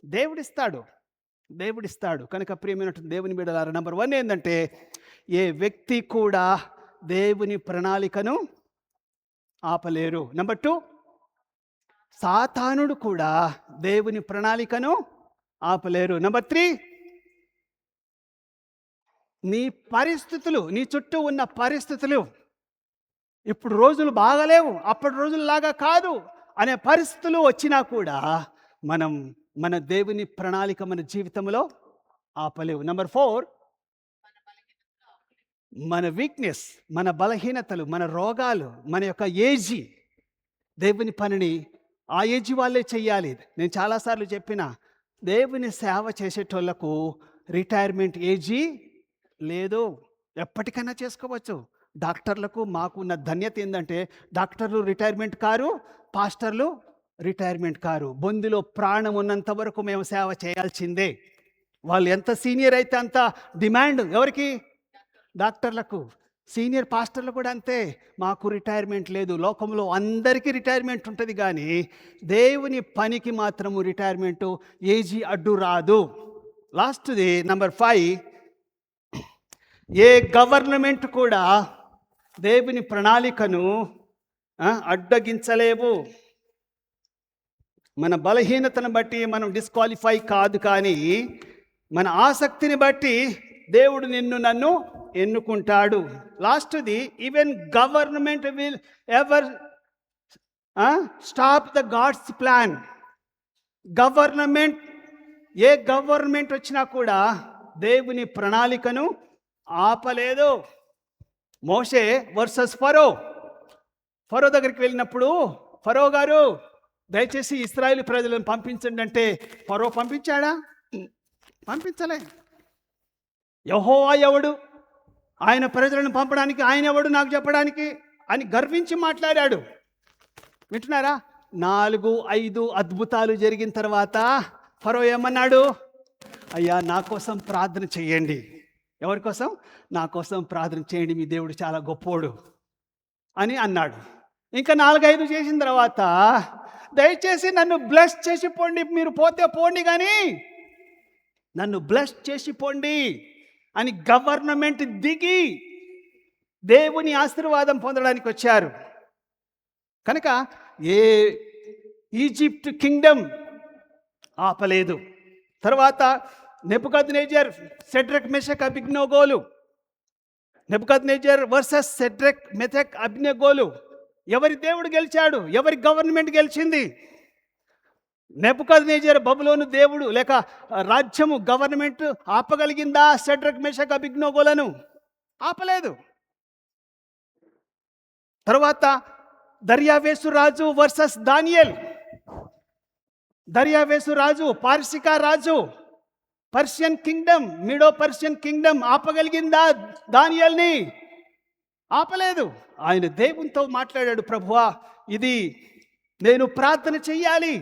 దేవుడిస్తాడు, దేవుడిస్తాడు. కనుక ప్రియమైనటువంటి దేవుని బిడ్డలారా, నెంబర్ 1 ఏంటంటే, ఏ వ్యక్తి కూడా దేవుని ప్రణాళికను ఆపలేరు. నెంబర్ 2, సాతానుడు కూడా దేవుని ప్రణాళికను ఆపలేరు. నెంబర్ 3, నీ పరిస్థితులు, నీ చుట్టూ ఉన్న పరిస్థితులు, ఇప్పుడు రోజులు బాగలేవు, అప్పటి రోజుల్లాగా కాదు అనే పరిస్థితులు వచ్చినా కూడా మన దేవుని ప్రణాళిక మన జీవితంలో ఆపలేవు. నెంబర్ 4, మన వీక్నెస్, మన బలహీనతలు, మన రోగాలు, మన యొక్క ఏజీ, దేవుని పనిని ఆ ఏజీ వాళ్ళే చెయ్యాలి. నేను చాలాసార్లు చెప్పిన, దేవుని సేవ చేసేటోళ్లకు రిటైర్మెంట్ ఏజీ లేదు, ఎప్పటికైనా చేసుకోవచ్చు. డాక్టర్లకు మాకున్న ధన్యత ఏంటంటే, డాక్టర్లు రిటైర్మెంట్ కారు, పాస్టర్లు రిటైర్మెంట్ కారు. బొందిలో ప్రాణం ఉన్నంత వరకు మేము సేవ చేయాల్సిందే. వాళ్ళు ఎంత సీనియర్ అయితే అంత డిమాండ్ ఎవరికి? డాక్టర్లకు. సీనియర్ పాస్టర్లు కూడా అంతే. మాకు రిటైర్మెంట్ లేదు. లోకంలో అందరికీ రిటైర్మెంట్ ఉంటుంది, కానీ దేవుని పనికి మాత్రము రిటైర్మెంటు ఏజీ అడ్డు రాదు. లాస్ట్ది నెంబర్ 5, ఏ గవర్నమెంట్ కూడా దేవుని ప్రణాళికను అడ్డగించలేవు. మన బలహీనతను బట్టి మనం డిస్క్వాలిఫై కాదు, కానీ మన ఆసక్తిని బట్టి దేవుడు నిన్ను నన్ను ఎన్నుకుంటాడు. లాస్ట్ది, even government will ever stop the God's plan. Government, ఏ గవర్నమెంట్ వచ్చినా కూడా దేవుని ప్రణాళికను ఆపలేదు. మోషే వర్సెస్ ఫరో దగ్గరికి వెళ్ళినప్పుడు, ఫరో గారు దయచేసి ఇశ్రాయేలు ప్రజలను పంపించండి అంటే, ఫరో పంపించాడా? పంపించలే. యెహోవా ఎవడు, ఆయన ప్రజలను పంపడానికి ఆయన ఎవడు నాకు చెప్పడానికి అని గర్వించి మాట్లాడాడు. వింటున్నారా? 4-5 అద్భుతాలు జరిగిన తర్వాత ఫరో ఏమన్నాడు? అయ్యా, నా కోసం ప్రార్థన చేయండి. ఎవరి కోసం? నా కోసం ప్రార్థన చేయండి, మీ దేవుడు చాలా గొప్పోడు అని అన్నాడు. ఇంకా 4-5 చేసిన తర్వాత, దయచేసి నన్ను బ్లెస్ చేసి పోండి, మీరు పోతే పోండి, కానీ నన్ను బ్లెస్ చేసి పోండి అని గవర్నమెంట్ దిగి దేవుని ఆశీర్వాదం పొందడానికి వచ్చారు. కనుక ఏ ఈజిప్ట్ కింగ్డమ్ ఆపలేదు. తర్వాత నెబుకద్నెజర్, షడ్రక్ మెషక్ అబేద్నెగోలు, నెబుకద్నెజర్ వర్సెస్ షడ్రక్ మెషక్ అబేద్నెగోలు. ఎవరి దేవుడు గెలిచాడు? ఎవరి గవర్నమెంట్ గెలిచింది? నెబుకద్నెజరు బబులోను దేవుడు లేక రాజ్యము గవర్నమెంట్ ఆపగలిగిందా షడ్రక్ మెషక్ అబేద్నెగోలను? ఆపలేదు. తర్వాత దర్యావేషు రాజు వర్సెస్ దానియేల్. దర్యావేషు రాజు పార్సికా రాజు, పర్షియన్ కింగ్డమ్, మీడో పర్షియన్ కింగ్డమ్ ఆపగలిగిందా దానియేల్ని? ఆపలేదు. ఆయన దేవునితో మాట్లాడాడు, ప్రభువా ఇది నేను ప్రార్థన చెయ్యాలి,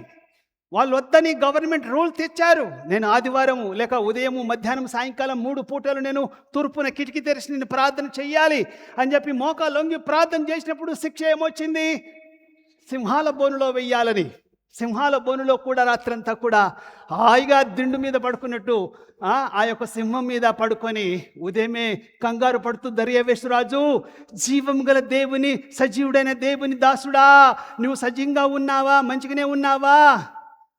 వాళ్ళు వద్దని గవర్నమెంట్ రూల్ తెచ్చారు, నేను ఆదివారము లేక ఉదయము మధ్యాహ్నం సాయంకాలం 3 పూటలు నేను తూర్పున కిటికీ తెరిచి నేను ప్రార్థన చెయ్యాలి అని చెప్పి మోకాలు లొంగి ప్రార్థన చేసినప్పుడు శిక్ష ఏమొచ్చింది? సింహాల బోనులో వెయ్యాలని. సింహాల బోనులో కూడా రాత్రంతా కూడా హాయిగా దిండు మీద పడుకున్నట్టు ఆ యొక్క సింహం మీద పడుకొని ఉదయమే కంగారు పడుతూ, దర్యావేషు రాజు, జీవం గల దేవుని, సజీవుడైన దేవుని దాసుడా, నువ్వు సజీవంగా ఉన్నావా, మంచిగానే ఉన్నావా?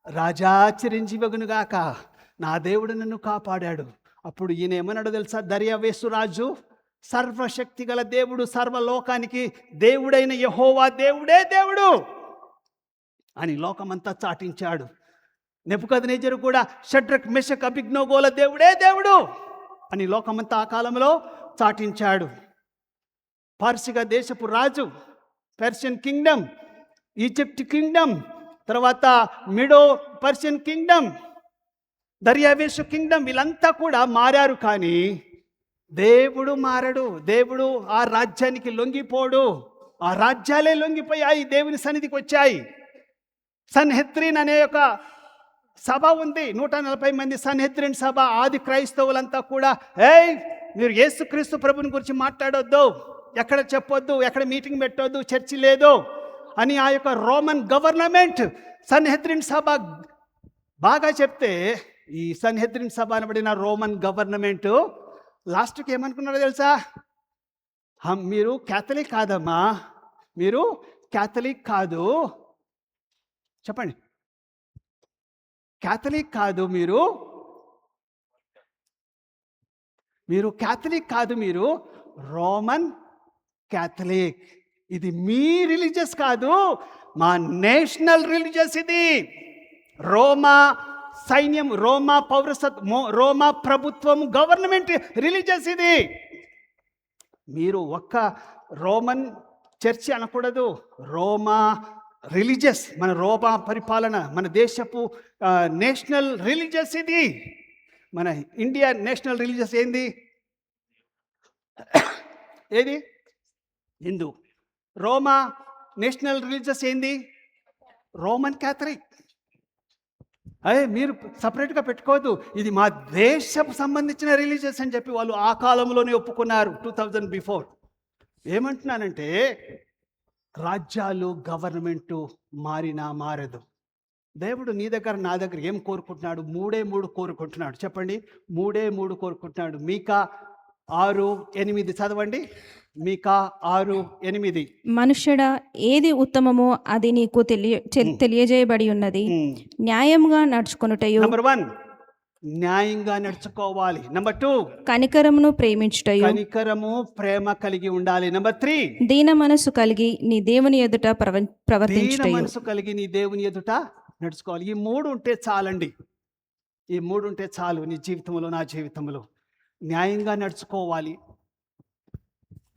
రాజా చిరంజీవగునుగాక, నా దేవుడు నన్ను కాపాడాడు. అప్పుడు ఈయన ఏమన్నాడు తెలుసా? దర్యావేషు రాజు, సర్వశక్తి గల దేవుడు, సర్వలోకానికి దేవుడైన యెహోవా దేవుడే దేవుడు అని లోకమంతా చాటించాడు. నెబుకద్నెజరు కూడా షడ్రక్ మెషక్ అబేద్నెగోల దేవుడే దేవుడు అని లోకమంతా ఆ కాలంలో చాటించాడు. పార్సిగా దేశపు రాజు, పర్షియన్ కింగ్డమ్, ఈజిప్ట్ కింగ్డమ్, తర్వాత మిడో పర్షియన్ కింగ్డమ్, దర్యావేషు కింగ్డమ్, వీళ్ళంతా కూడా మారారు. కానీ దేవుడు మారడు. దేవుడు ఆ రాజ్యానికి లొంగిపోడు. ఆ రాజ్యాలే లొంగిపోయాయి, దేవుని సన్నిధికి వచ్చాయి. సన్హెద్రిన్ అనే ఒక సభ ఉంది, 140 మంది సన్హెద్రిన్ సభ. ఆది క్రైస్తవులంతా కూడా, మీరు యేసుక్రీస్తు ప్రభుని గురించి మాట్లాడొద్దు, ఎక్కడ చెప్పొద్దు, ఎక్కడ మీటింగ్ పెట్టొద్దు, చర్చి లేదు అని ఆ యొక్క రోమన్ గవర్నమెంట్ సన్హెద్రిన్ సభ బాగా చెప్తే, ఈ సన్హెద్రిన్ సభ అనబడిన రోమన్ గవర్నమెంట్ లాస్ట్కి ఏమనుకున్నారో తెలుసా? మీరు క్యాథలిక్ కాదమ్మా, మీరు క్యాథలిక్ కాదు, చెప్పండి, క్యాథలిక్ కాదు, మీరు క్యాథలిక్ కాదు, మీరు రోమన్ క్యాథలిక్. ఇది మీ రిలీజియస్ కాదు, మా నేషనల్ రిలీజియస్. ఇది రోమా సైన్యం, రోమా రోమా ప్రభుత్వం, గవర్నమెంట్ రిలీజియస్ ఇది. మీరు ఒక్క రోమన్ చర్చి అనకూడదు, రోమా రిలీజియస్, మన రోమా పరిపాలన, మన దేశపు నేషనల్ రిలీజియస్ ఇది. మన ఇండియా నేషనల్ రిలీజియస్ ఏంది? ఏది? హిందూ. రోమా నేషనల్ రిలీజియస్ ఏంది? Roman Catholic. మీరు సపరేట్గా పెట్టుకోవద్దు, ఇది మా దేశపు సంబంధించిన రిలీజియస్ అని చెప్పి వాళ్ళు ఆ కాలంలోనే ఒప్పుకున్నారు, 2000 బిఫోర్. ఏమంటున్నానంటే, రాజ్యాలు గవర్నమెంటు మారినా మారదు. దేవుడు నీ దగ్గర నా దగ్గర ఏం కోరుకుంటున్నాడు? 3 కోరుకుంటున్నాడు. చెప్పండి, 3 కోరుకుంటున్నాడు. మీకా 6:8 చదవండి. మీకా 6:8.
మనుష్యుడా, ఏది ఉత్తమమో అది నీకు తెలియజేయబడి ఉన్నది. న్యాయంగా నడుచుకొనుటయు.
నంబర్ 1 న్యాయంగా నడుచుకోవాలి. నంబర్ 2
కనికరమును ప్రేమించుటయు.
కనికరము ప్రేమ కలిగి ఉండాలి. నంబర్ 3
దీన మనసు కలిగి నీ దేవుని ఎదుట ప్రవర్తించుటయు.
దీన మనసు కలిగి నీ దేవుని ఎదుట నడుచుకోవాలి. ఈ 3 ఉంటే చాలండి. ఈ 3 ఉంటే చాలు నీ జీవితంలో, నా జీవితంలో. న్యాయంగా నడుచుకోవాలి,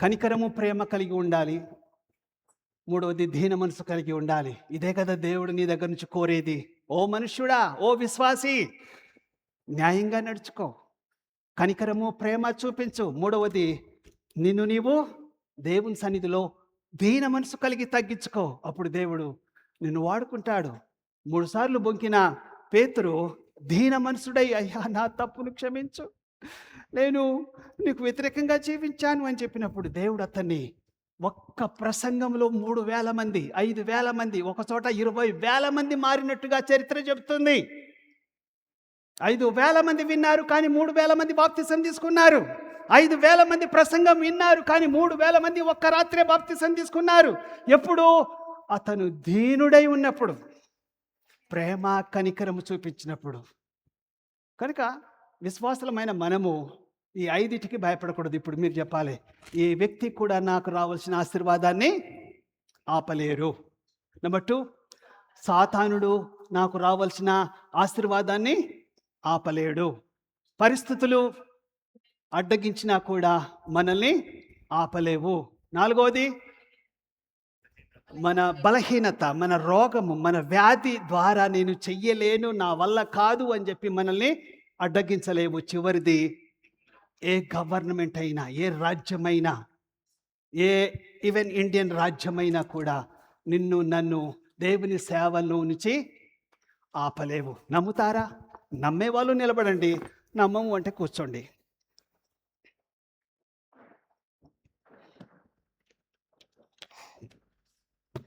కనికరము ప్రేమ కలిగి ఉండాలి, 3వది దీన మనసు కలిగి ఉండాలి. ఇదే కదా దేవుడు నీ దగ్గర నుంచి కోరేది. ఓ మనుష్యుడా, ఓ విశ్వాసి, న్యాయంగా నడుచుకో, కనికరము ప్రేమ చూపించు. 3వది నిన్ను నీవు దేవుని సన్నిధిలో దీన మనసు కలిగి తగ్గించుకో. అప్పుడు దేవుడు నిన్ను వాడుకుంటాడు. 3 సార్లు బొంకిన పేతురు దీన మనసుడై, అయ్యా నా తప్పును క్షమించు, నేను నీకు వ్యతిరేకంగా జీవించాను అని చెప్పినప్పుడు దేవుడు అతన్ని ఒక్క ప్రసంగంలో 3,000 మంది, 5,000 మంది, ఒక చోట 20,000 మంది మారినట్టుగా చరిత్ర చెబుతుంది. 5,000 మంది విన్నారు, కానీ 3,000 మంది బాప్తిసం తీసుకున్నారు. 5,000 మంది ప్రసంగం విన్నారు, కానీ 3,000 మంది ఒక్క రాత్రే బాప్తిసం తీసుకున్నారు. ఎప్పుడు? అతను దీనుడై ఉన్నప్పుడు, ప్రేమ కనికరము చూపించినప్పుడు. కనుక విశ్వాసులమైన మనము ఈ 5టికి భయపడకూడదు. ఇప్పుడు మీరు చెప్పాలి, ఈ వ్యక్తి కూడా నాకు రావాల్సిన ఆశీర్వాదాన్ని ఆపలేరు. నంబర్ 2 సాతానుడు నాకు రావాల్సిన ఆశీర్వాదాన్ని ఆపలేడు. పరిస్థితులు అడ్డగించినా కూడా మనల్ని ఆపలేవు. నాలుగవది, మన బలహీనత, మన రోగము, మన వ్యాధి ద్వారా నేను చెయ్యలేను, నా వల్ల కాదు అని చెప్పి మనల్ని అడ్డగించలేవు. చివరిది, ఏ గవర్నమెంట్ అయినా, ఏ రాజ్యమైనా, ఈవెన్ ఇండియన్ రాజ్యమైనా కూడా నిన్ను నన్ను దేవుని సేవలో నుంచి ఆపలేవు. నమ్ముతారా? నమ్మేవాళ్ళు నిలబడండి, నమ్మము అంటే కూర్చోండి.